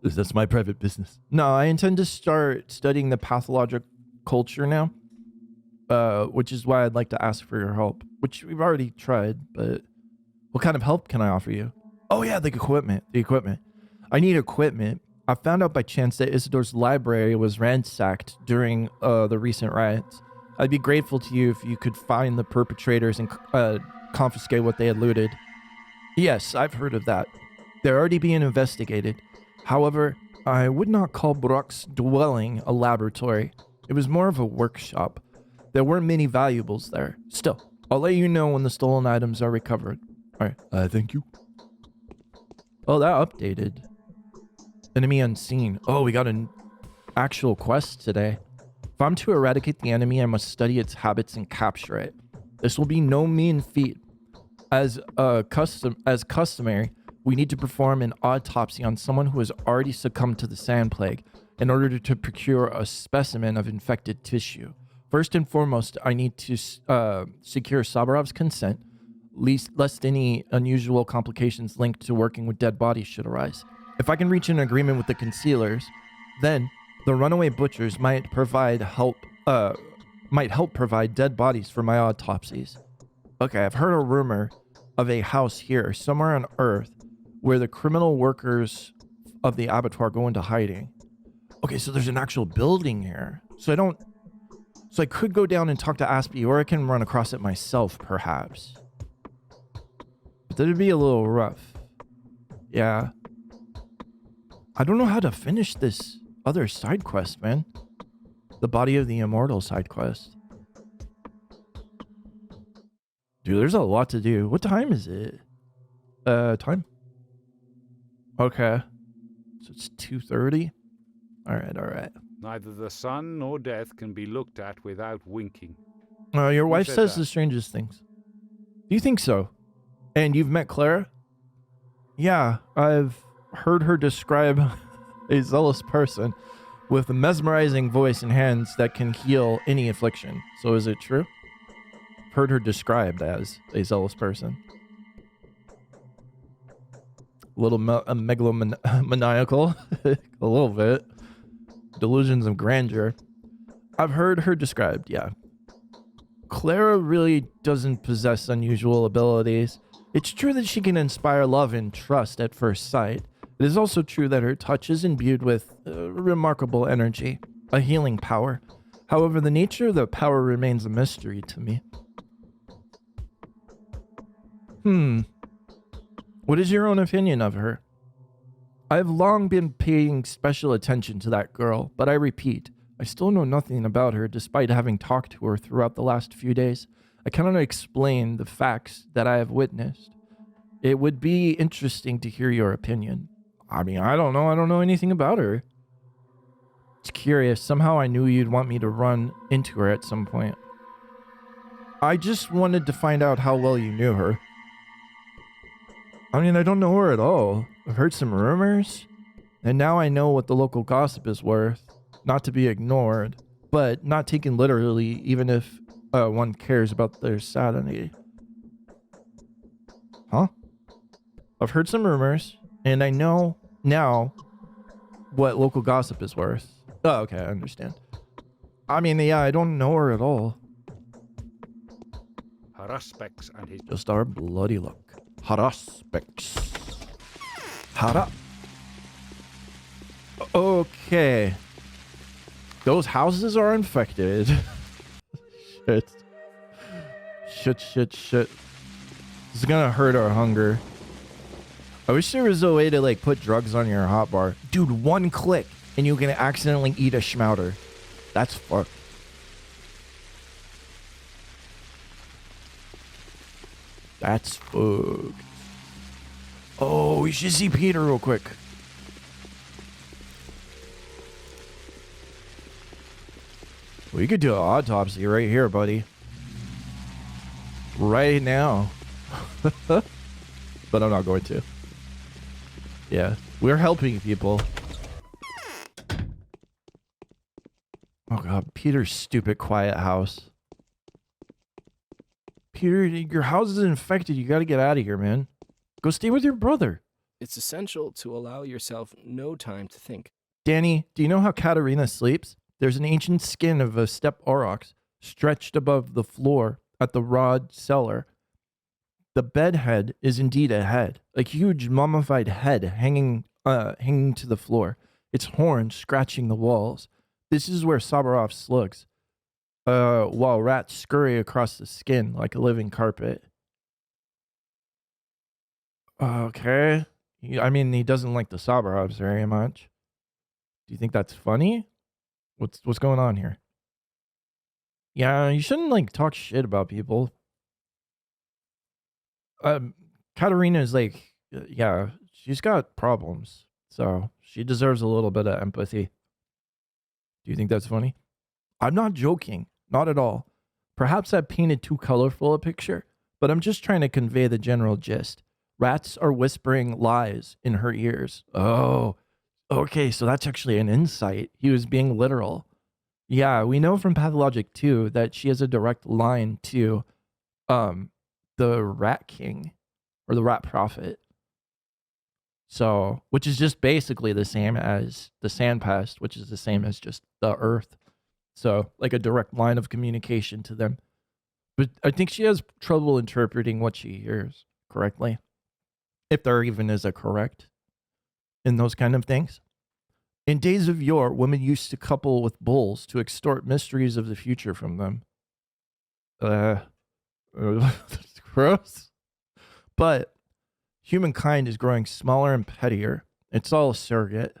That's my private business. No, I intend to start studying the pathologic culture now. Which is why I'd like to ask for your help. Which we've already tried, but... What kind of help can I offer you? Oh yeah, the equipment. I need equipment. I found out by chance that Isidore's library was ransacked during the recent riots. I'd be grateful to you if you could find the perpetrators and confiscate what they had looted. Yes, I've heard of that. They're already being investigated. However, I would not call Brock's dwelling a laboratory. It was more of a workshop. There weren't many valuables there. Still, I'll let you know when the stolen items are recovered. All right, thank you. Oh, that updated. Enemy unseen. Oh, we got an actual quest today. If I'm to eradicate the enemy, I must study its habits and capture it. This will be no mean feat. As customary, we need to perform an autopsy on someone who has already succumbed to the sand plague in order to procure a specimen of infected tissue. First and foremost, I need to secure Sabarov's consent, lest any unusual complications linked to working with dead bodies should arise. If I can reach an agreement with the concealers, then the runaway butchers might help provide dead bodies for my autopsies. Okay, I've heard a rumor of a house here somewhere on Earth where the criminal workers of the abattoir go into hiding. Okay, so there's an actual building here. So I could go down and talk to Aspy, or I can run across it myself, perhaps. But that'd be a little rough. Yeah. I don't know how to finish this other side quest, man. The Body of the Immortal side quest. Dude, there's a lot to do. What time is it? Time? Okay. So it's 2:30. All right. Neither the sun nor death can be looked at without winking. Your wife said says that? the strangest things. Do you think so? And you've met Clara? Yeah, I've heard her describe a zealous person with a mesmerizing voice and hands that can heal any affliction. So is it true? Heard her described as a zealous person. A little megalomaniacal, a little bit. Delusions of grandeur. I've heard her described, yeah. Clara really doesn't possess unusual abilities. It's true that she can inspire love and trust at first sight. It is also true that her touch is imbued with remarkable energy, a healing power. However, the nature of the power remains a mystery to me. What is your own opinion of her? I have long been paying special attention to that girl, but I repeat, I still know nothing about her despite having talked to her throughout the last few days. I cannot explain the facts that I have witnessed. It would be interesting to hear your opinion. I mean, I don't know. I don't know anything about her. It's curious. Somehow I knew you'd want me to run into her at some point. I just wanted to find out how well you knew her. I mean, I don't know her at all. I've heard some rumors, and now I know what the local gossip is worth. Not to be ignored, but not taken literally, even if one cares about their sanity. Huh? I've heard some rumors, and I know now what local gossip is worth. Oh, okay, I understand. I mean, yeah, I don't know her at all. Haraspeks and his... Just our bloody luck. Haraspeks. Hara. Okay. Those houses are infected. Shit. Shit. This is gonna hurt our hunger. I wish there was a way to, like, put drugs on your hotbar. Dude, one click and you can accidentally eat a schmouter. That's fucked. That's fucked. Oh, we should see Peter real quick. We could do an autopsy right here, buddy. Right now. But I'm not going to. Yeah, we're helping people. Oh god, Peter's stupid quiet house. Peter, your house is infected. You gotta get out of here, man. Go stay with your brother. It's essential to allow yourself no time to think. Danny, do you know how Katerina sleeps? There's an ancient skin of a steppe aurochs stretched above the floor at the rod cellar. The bed head is indeed a head, a huge mummified head hanging to the floor, its horns scratching the walls. This is where Sabarov slugs, while rats scurry across the skin like a living carpet. Okay. I mean, he doesn't like the Sabarovs very much. Do you think that's funny? What's going on here? Yeah, you shouldn't, like, talk shit about people. Katerina is like, yeah, she's got problems, so she deserves a little bit of empathy. Do you think that's funny? I'm not joking, not at all. Perhaps I've painted too colorful a picture, but I'm just trying to convey the general gist. Rats are whispering lies in her ears. Oh, okay, so that's actually an insight. He was being literal. Yeah, we know from Pathologic too that she has a direct line to the Rat King or the Rat Prophet. So, which is just basically the same as the Sand Pest, which is the same as just the Earth. So, like a direct line of communication to them. But I think she has trouble interpreting what she hears correctly. If there even is a correct in those kind of things. In days of yore, women used to couple with bulls to extort mysteries of the future from them. That's gross. But humankind is growing smaller and pettier. It's all a surrogate.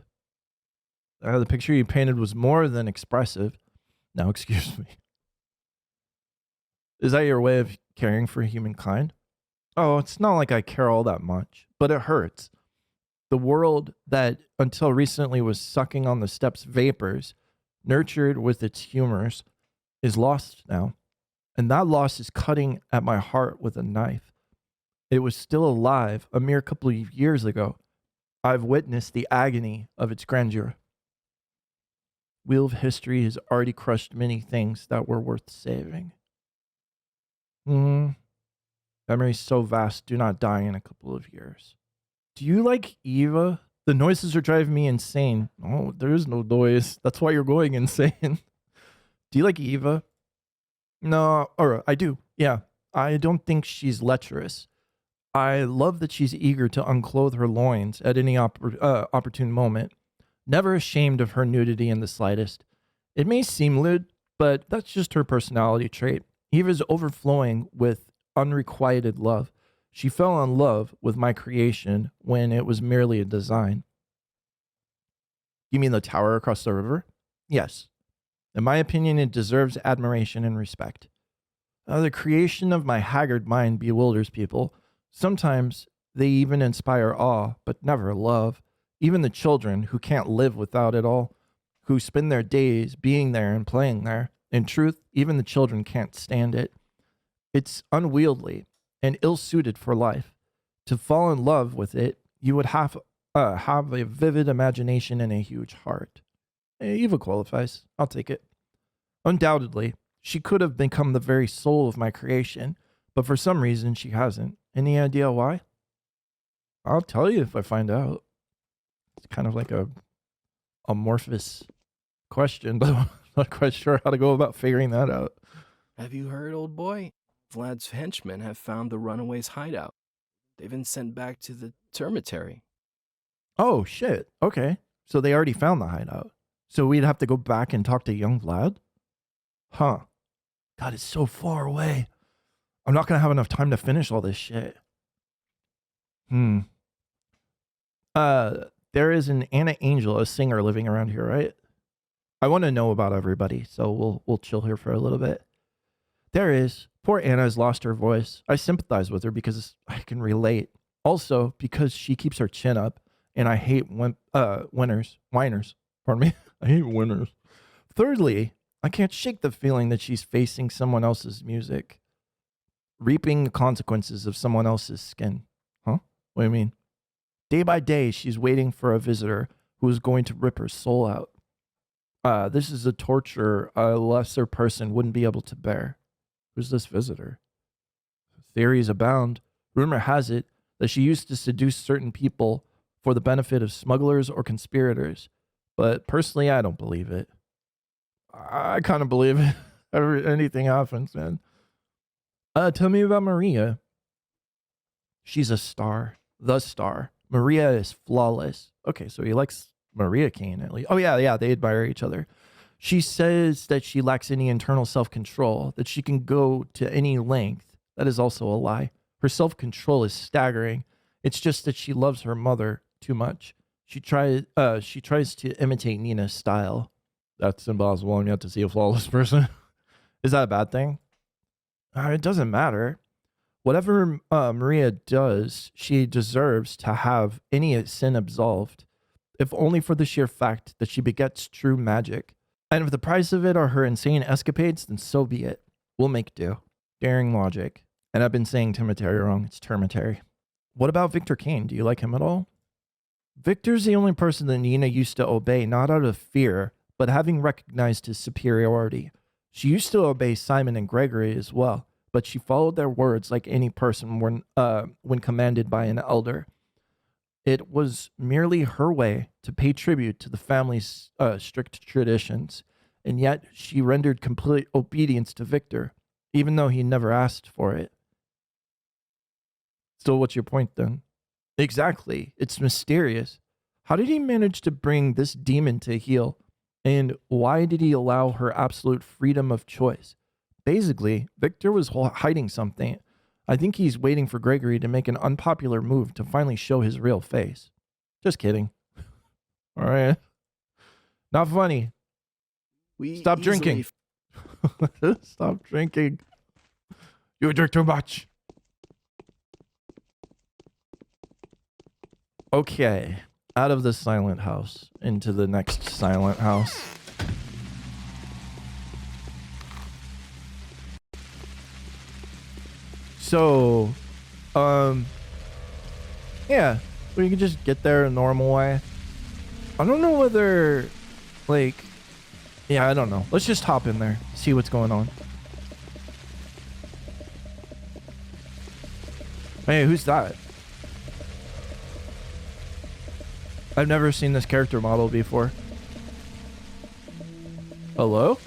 The picture you painted was more than expressive. Now, excuse me. Is that your way of caring for humankind? Oh, it's not like I care all that much, but it hurts. The world that until recently was sucking on the steppes vapors nurtured with its humors, is lost now. And that loss is cutting at my heart with a knife. It was still alive a mere couple of years ago. I've witnessed the agony of its grandeur. Wheel of history has already crushed many things that were worth saving. Memories so vast do not die in a couple of years. Do you like Eva? The noises are driving me insane. Oh, there is no noise. That's why you're going insane. Do you like Eva? No, or I do. Yeah. I don't think she's lecherous. I love that she's eager to unclothe her loins at any opportune moment, never ashamed of her nudity in the slightest. It may seem lewd, but that's just her personality trait. Eva's overflowing with unrequited love. She fell in love with my creation when it was merely a design. You mean the tower across the river? Yes. In my opinion, it deserves admiration and respect. The creation of my haggard mind bewilders people. Sometimes they even inspire awe, but never love. Even the children who can't live without it all, who spend their days being there and playing there. In truth, even the children can't stand it. It's unwieldy and ill-suited for life. To fall in love with it, you would have a vivid imagination and a huge heart. Eva qualifies. I'll take it. Undoubtedly, she could have become the very soul of my creation, but for some reason she hasn't. Any idea why? I'll tell you if I find out. It's kind of like a amorphous question, but I'm not quite sure how to go about figuring that out. Have you heard, old boy? Vlad's henchmen have found the runaways' hideout. They've been sent back to the termitary. Oh, shit. Okay. So they already found the hideout. So we'd have to go back and talk to young Vlad? Huh. God, it's so far away. I'm not going to have enough time to finish all this shit. There is an Anna Angel, a singer living around here, right? I want to know about everybody, so we'll chill here for a little bit. There is. Poor Anna has lost her voice. I sympathize with her because I can relate. Also, because she keeps her chin up, and I hate whiners. Pardon me. I hate winners. Thirdly, I can't shake the feeling that she's facing someone else's music, reaping the consequences of someone else's skin. Huh? What do you mean? Day by day, she's waiting for a visitor who is going to rip her soul out. This is a torture a lesser person wouldn't be able to bear. Who's this visitor? Theories abound. Rumor has it that she used to seduce certain people for the benefit of smugglers or conspirators. But personally, I don't believe it. I kind of believe it. Anything happens, man. Tell me about Maria. She's a star. The star. Maria is flawless. Okay, so he likes Maria Kane at least. Oh, yeah, they admire each other. She says that she lacks any internal self-control, that she can go to any length. That is also a lie. Her self-control is staggering. It's just that she loves her mother too much. She tries to imitate Nina's style. That's impossible. I'm yet to see a flawless person. Is that a bad thing? It doesn't matter. Whatever Maria does, she deserves to have any sin absolved, if only for the sheer fact that she begets true magic. And if the price of it are her insane escapades, then so be it. We'll make do. Daring logic. And I've been saying Termitary wrong. It's Termitary. What about Victor Kane? Do you like him at all? Victor's the only person that Nina used to obey, not out of fear, but having recognized his superiority. She used to obey Simon and Gregory as well, but she followed their words like any person when commanded by an elder. It was merely her way to pay tribute to the family's strict traditions, and yet she rendered complete obedience to Victor, even though he never asked for it. So what's your point then? Exactly. It's mysterious. How did he manage to bring this demon to heel? And why did he allow her absolute freedom of choice? Basically, Victor was hiding something. I think he's waiting for Gregory to make an unpopular move to finally show his real face. Just kidding. All right. Not funny. Stop drinking. Stop drinking. You drink too much. Okay. Out of the silent house into the next silent house. So, yeah, we can just get there a normal way. I don't know whether, like, yeah, I don't know. Let's just hop in there, see what's going on. Hey, who's that? I've never seen this character model before. Hello?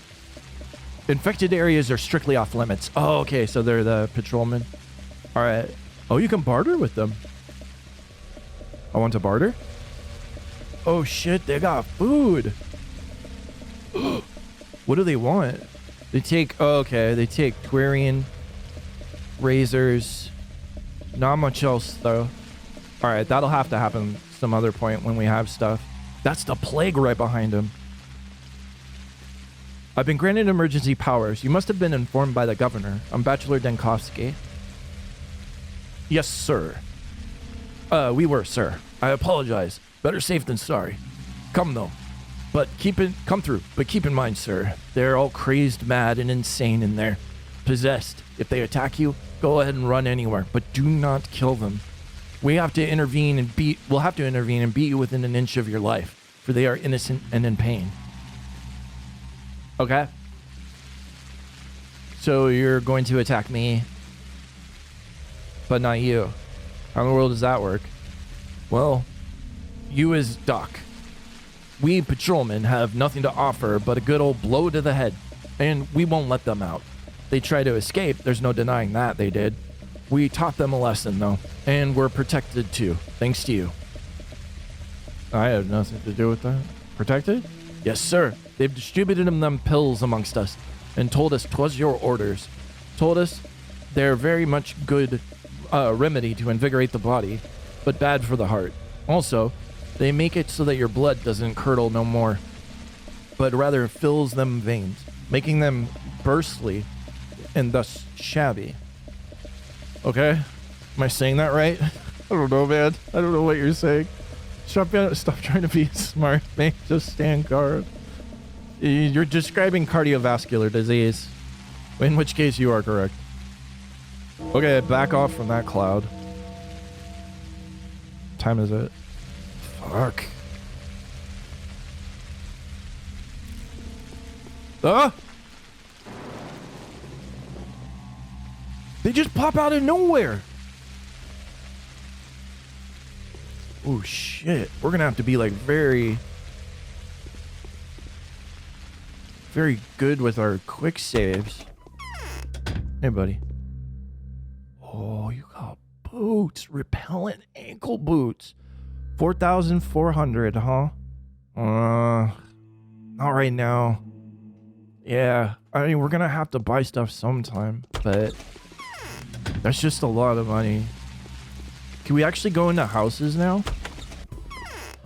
Infected areas are strictly off limits. Oh, okay, so they're the patrolmen. All right. Oh, you can barter with them. I want to barter? Oh shit, they got food. What do they want? They take, oh, okay, they take Twirian, razors, not much else though. All right, that'll have to happen some other point when we have stuff. That's the plague right behind him. I've been granted emergency powers. You must have been informed by the governor. I'm Bachelor Denkovsky. Yes, sir. We were, sir. I apologize. Better safe than sorry. Come though. Come through. But keep in mind, sir, they're all crazed, mad, and insane in there. Possessed. If they attack you, go ahead and run anywhere, but do not kill them. We'll have to intervene and beat you within an inch of your life, for they are innocent and in pain. Okay. So you're going to attack me, but not you. How in the world does that work? Well, you as Doc. We patrolmen have nothing to offer but a good old blow to the head, and we won't let them out. They try to escape, there's no denying that they did. We taught them a lesson though, and we're protected too, thanks to you. I have nothing to do with that. Protected? Yes, sir. They've distributed them pills amongst us and told us 'twas your orders. Told us they're very much good remedy to invigorate the body, but bad for the heart. Also, they make it so that your blood doesn't curdle no more, but rather fills them veins, making them burstly and thus shabby. Okay? Am I saying that right? I don't know, man. I don't know what you're saying. Stop trying to be smart, man. Just stand guard. You're describing cardiovascular disease, in which case you are correct. Okay, back off from that cloud. What time is it? Fuck. Ah! They just pop out of nowhere. Oh shit. We're gonna have to be like very good with our quick saves. Hey buddy. Oh, you got boots. Repellent ankle boots. 4,400, huh? Not right now. Yeah, I mean, we're gonna have to buy stuff sometime, but that's just a lot of money. Can we actually go into houses now?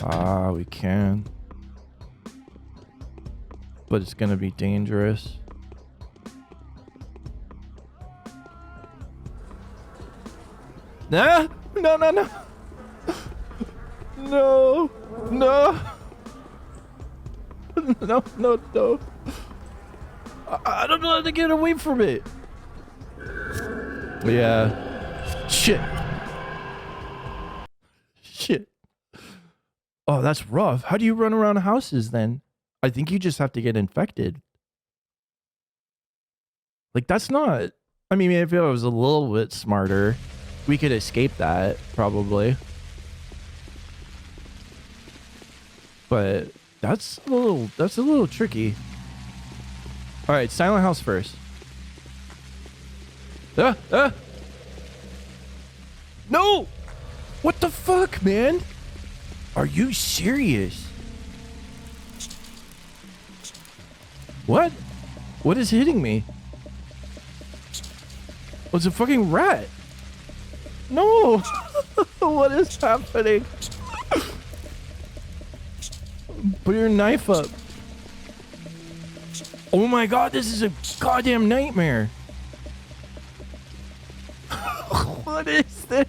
Ah, we can. But it's gonna be dangerous. Nah! No, no, no! No! No! No, no, no. I don't know how to get away from it. Yeah. Shit. Shit. Oh, that's rough. How do you run around houses then? I think you just have to get infected. Like, that's not... I mean, if it was a little bit smarter, we could escape that, probably. But that's a little tricky. All right, silent house first. No! What the fuck, man? Are you serious? What? What is hitting me? Oh, it's a fucking rat. No! What is happening? Put your knife up. Oh my god, this is a goddamn nightmare. What is this?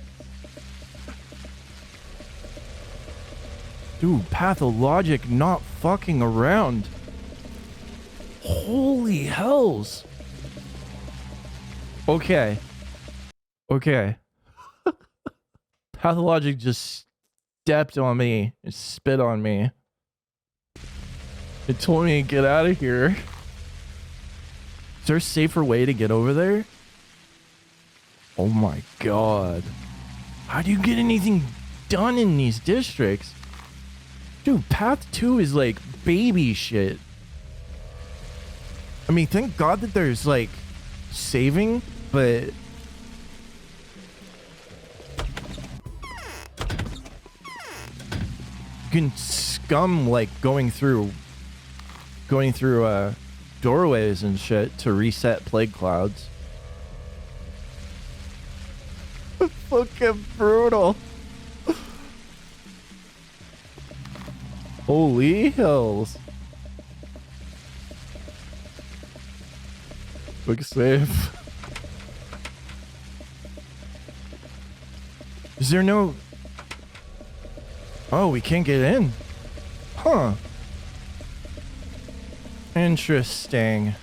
Dude, Pathologic not fucking around. Holy hells. Okay. Okay. Pathologic just stepped on me and spit on me. It told me to get out of here. Is there a safer way to get over there? Oh my god. How do you get anything done in these districts? Dude, Path 2 is like baby shit. I mean, thank God that there's like saving, but you can scum like going through doorways and shit to reset plague clouds. Fucking brutal. Holy hills. Quick save. Is there no... Oh, we can't get in. Huh. Interesting.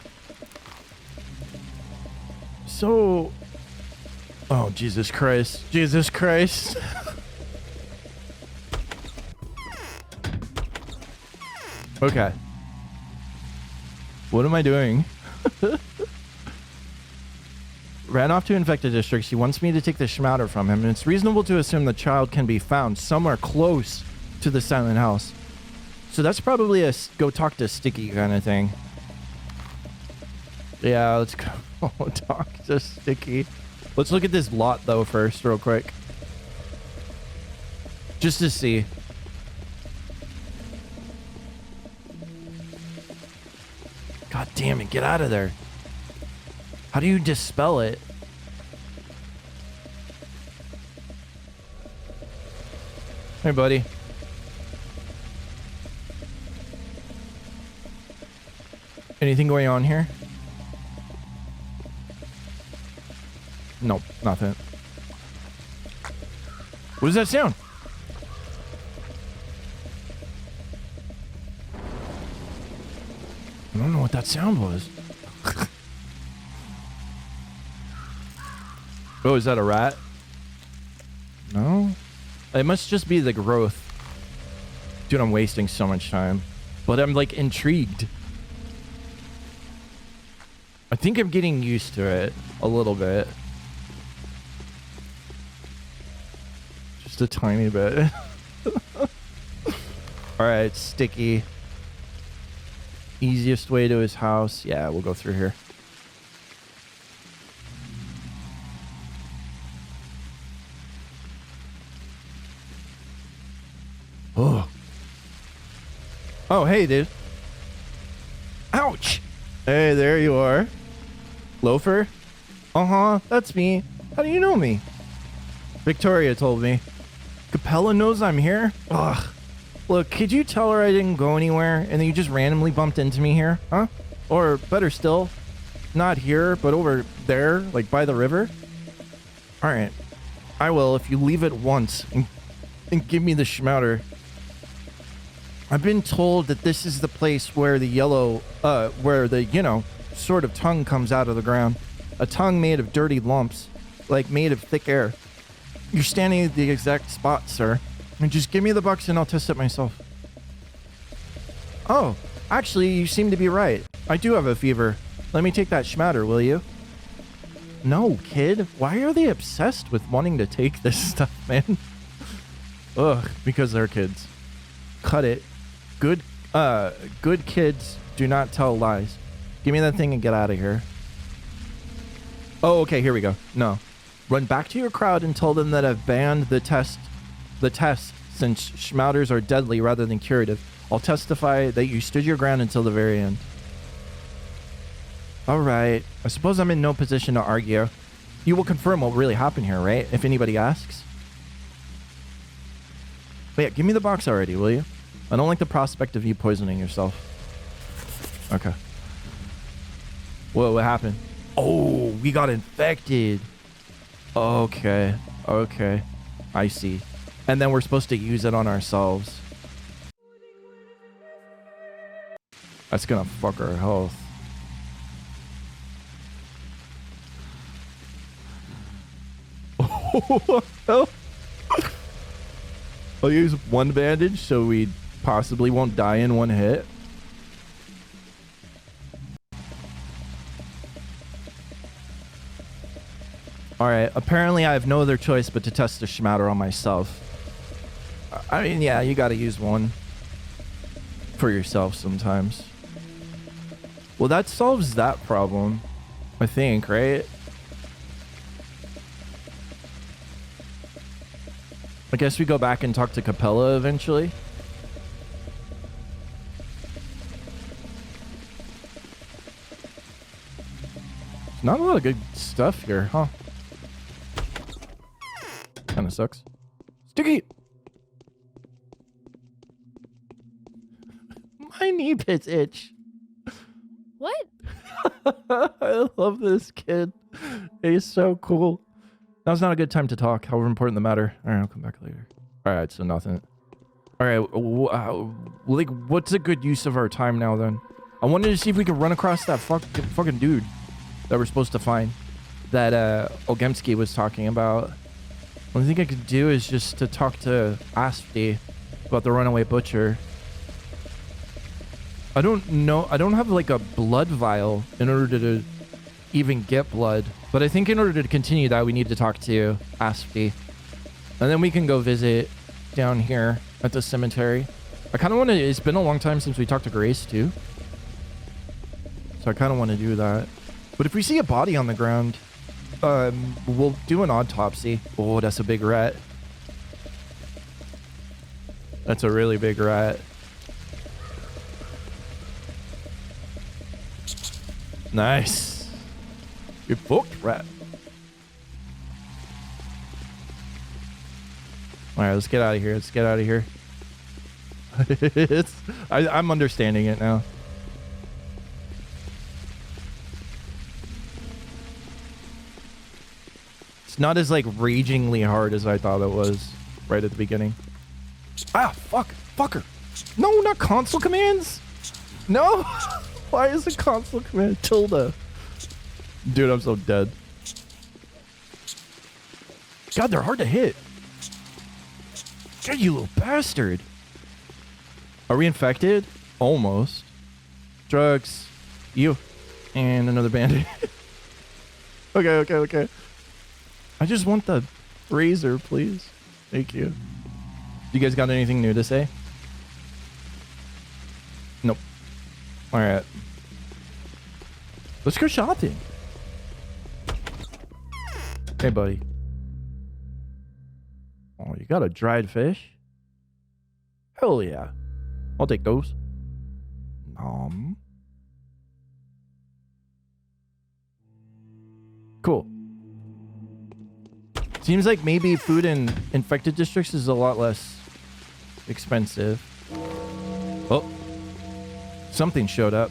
So... Oh, Jesus Christ. Jesus Christ. Okay. What am I doing? Ran off to infected districts. He wants me to take the schmouter from him, and it's reasonable to assume the child can be found somewhere close to the silent house. So that's probably a go talk to Sticky kind of thing. Yeah, let's go talk to Sticky. Let's look at this lot, though, first, real quick. Just to see. God damn it, get out of there. How do you dispel it? Hey, buddy. Anything going on here? Nope, nothing. What does that sound? I don't know what that sound was. Oh, is that a rat? No? It must just be the growth. Dude, I'm wasting so much time. But I'm like intrigued. I think I'm getting used to it a little bit. Just a tiny bit. Alright, Sticky. Easiest way to his house. Yeah, we'll go through here. Oh. Oh, hey, dude. Ouch. Hey, there you are. Loafer? Uh-huh, that's me. How do you know me? Victoria told me. Capella knows I'm here? Ugh. Look, could you tell her I didn't go anywhere and then you just randomly bumped into me here? Huh? Or better still, not here, but over there, like by the river? Alright. I will if you leave it once and give me the schmouter. I've been told that this is the place where the sort of tongue comes out of the ground. A tongue made of dirty lumps, like made of thick air. You're standing at the exact spot, sir. And just give me the box and I'll test it myself. Oh, actually, you seem to be right. I do have a fever. Let me take that schmouter, will you? No, kid. Why are they obsessed with wanting to take this stuff, man? Ugh, because they're kids. Cut it. Good kids do not tell lies. Give me that thing and get out of here. Oh, okay, here we go. No. Run back to your crowd and tell them that I've banned the test since schmouters are deadly rather than curative. I'll testify that you stood your ground until the very end. Alright. I suppose I'm in no position to argue. You will confirm what really happened here, right? If anybody asks. But yeah, give me the box already, will you? I don't like the prospect of you poisoning yourself. Okay. Whoa, what happened? Oh, we got infected. Okay. Okay. I see. And then we're supposed to use it on ourselves. That's gonna fuck our health. I'll use one bandage so we possibly won't die in one hit. Alright, apparently I have no other choice but to test the schmatter on myself. I mean, yeah, you gotta use one for yourself sometimes. Well, that solves that problem, I think, right? I guess we go back and talk to Capella eventually. Not a lot of good stuff here, huh? Kinda sucks. Sticky! My knee pits itch. What? I love this kid. He's so cool. Now's not a good time to talk, however important the matter. Alright, I'll come back later. Alright, so nothing. Alright, like, what's a good use of our time now then? I wanted to see if we could run across that fucking dude that we're supposed to find. That Ogemski was talking about. What I think I could do is just to talk to Aspty about the runaway butcher. I don't know. I don't have like a blood vial in order to even get blood. But I think in order to continue that, we need to talk to Aspty. And then we can go visit down here at the cemetery. I kind of want to... It's been a long time since we talked to Grace too. So I kind of want to do that. But if we see a body on the ground, we'll do an autopsy. Oh, that's a big rat. That's a really big rat. Nice. You're booked, rat. Alright, let's get out of here. Let's get out of here. I'm understanding it now. It's not as like ragingly hard as I thought it was right at the beginning. Ah, fuck. Fucker. No, not console commands. No. Why is it console command tilde? Dude, I'm so dead. God, they're hard to hit. God, you little bastard. Are we infected? Almost. Drugs. You. And another bandit. Okay. I just want the razor, please. Thank you. You guys got anything new to say? Nope. Alright. Let's go shopping. Hey, buddy. Oh, you got a dried fish? Hell yeah. I'll take those. Cool. Seems like maybe food in infected districts is a lot less expensive. Oh. Something showed up.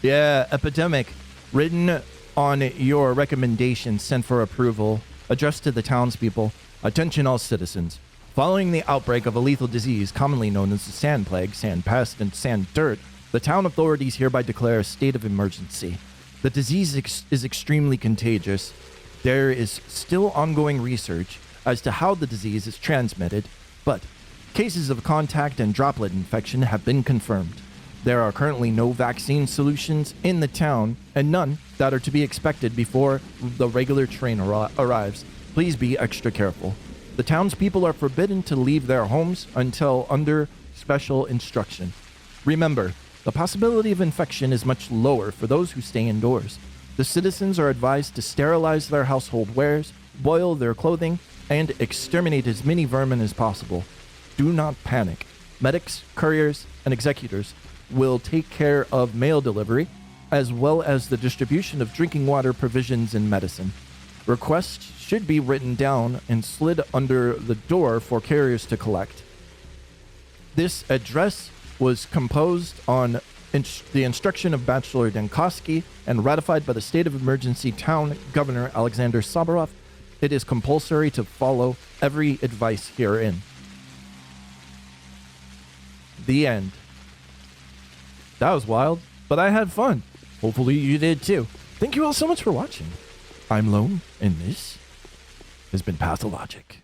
Yeah, epidemic. Written on your recommendation sent for approval. Addressed to the townspeople. Attention all citizens. Following the outbreak of a lethal disease commonly known as the sand plague, sand pest, and sand dirt, the town authorities hereby declare a state of emergency. The disease is extremely contagious. There is still ongoing research as to how the disease is transmitted, but cases of contact and droplet infection have been confirmed. There are currently no vaccine solutions in the town, and none that are to be expected before the regular train arrives. Please be extra careful. The townspeople are forbidden to leave their homes until under special instruction. Remember, the possibility of infection is much lower for those who stay indoors. The citizens are advised to sterilize their household wares, boil their clothing, and exterminate as many vermin as possible. Do not panic. Medics, couriers, and executors will take care of mail delivery, as well as the distribution of drinking water, provisions, and medicine. Requests should be written down and slid under the door for carriers to collect. This address was composed on the instruction of Bachelor Dankoski and ratified by the State of Emergency Town Governor Alexander Sabarov. It is compulsory to follow every advice herein. The end. That was wild, but I had fun. Hopefully you did too. Thank you all so much for watching. I'm Lone, and this has been Pathologic.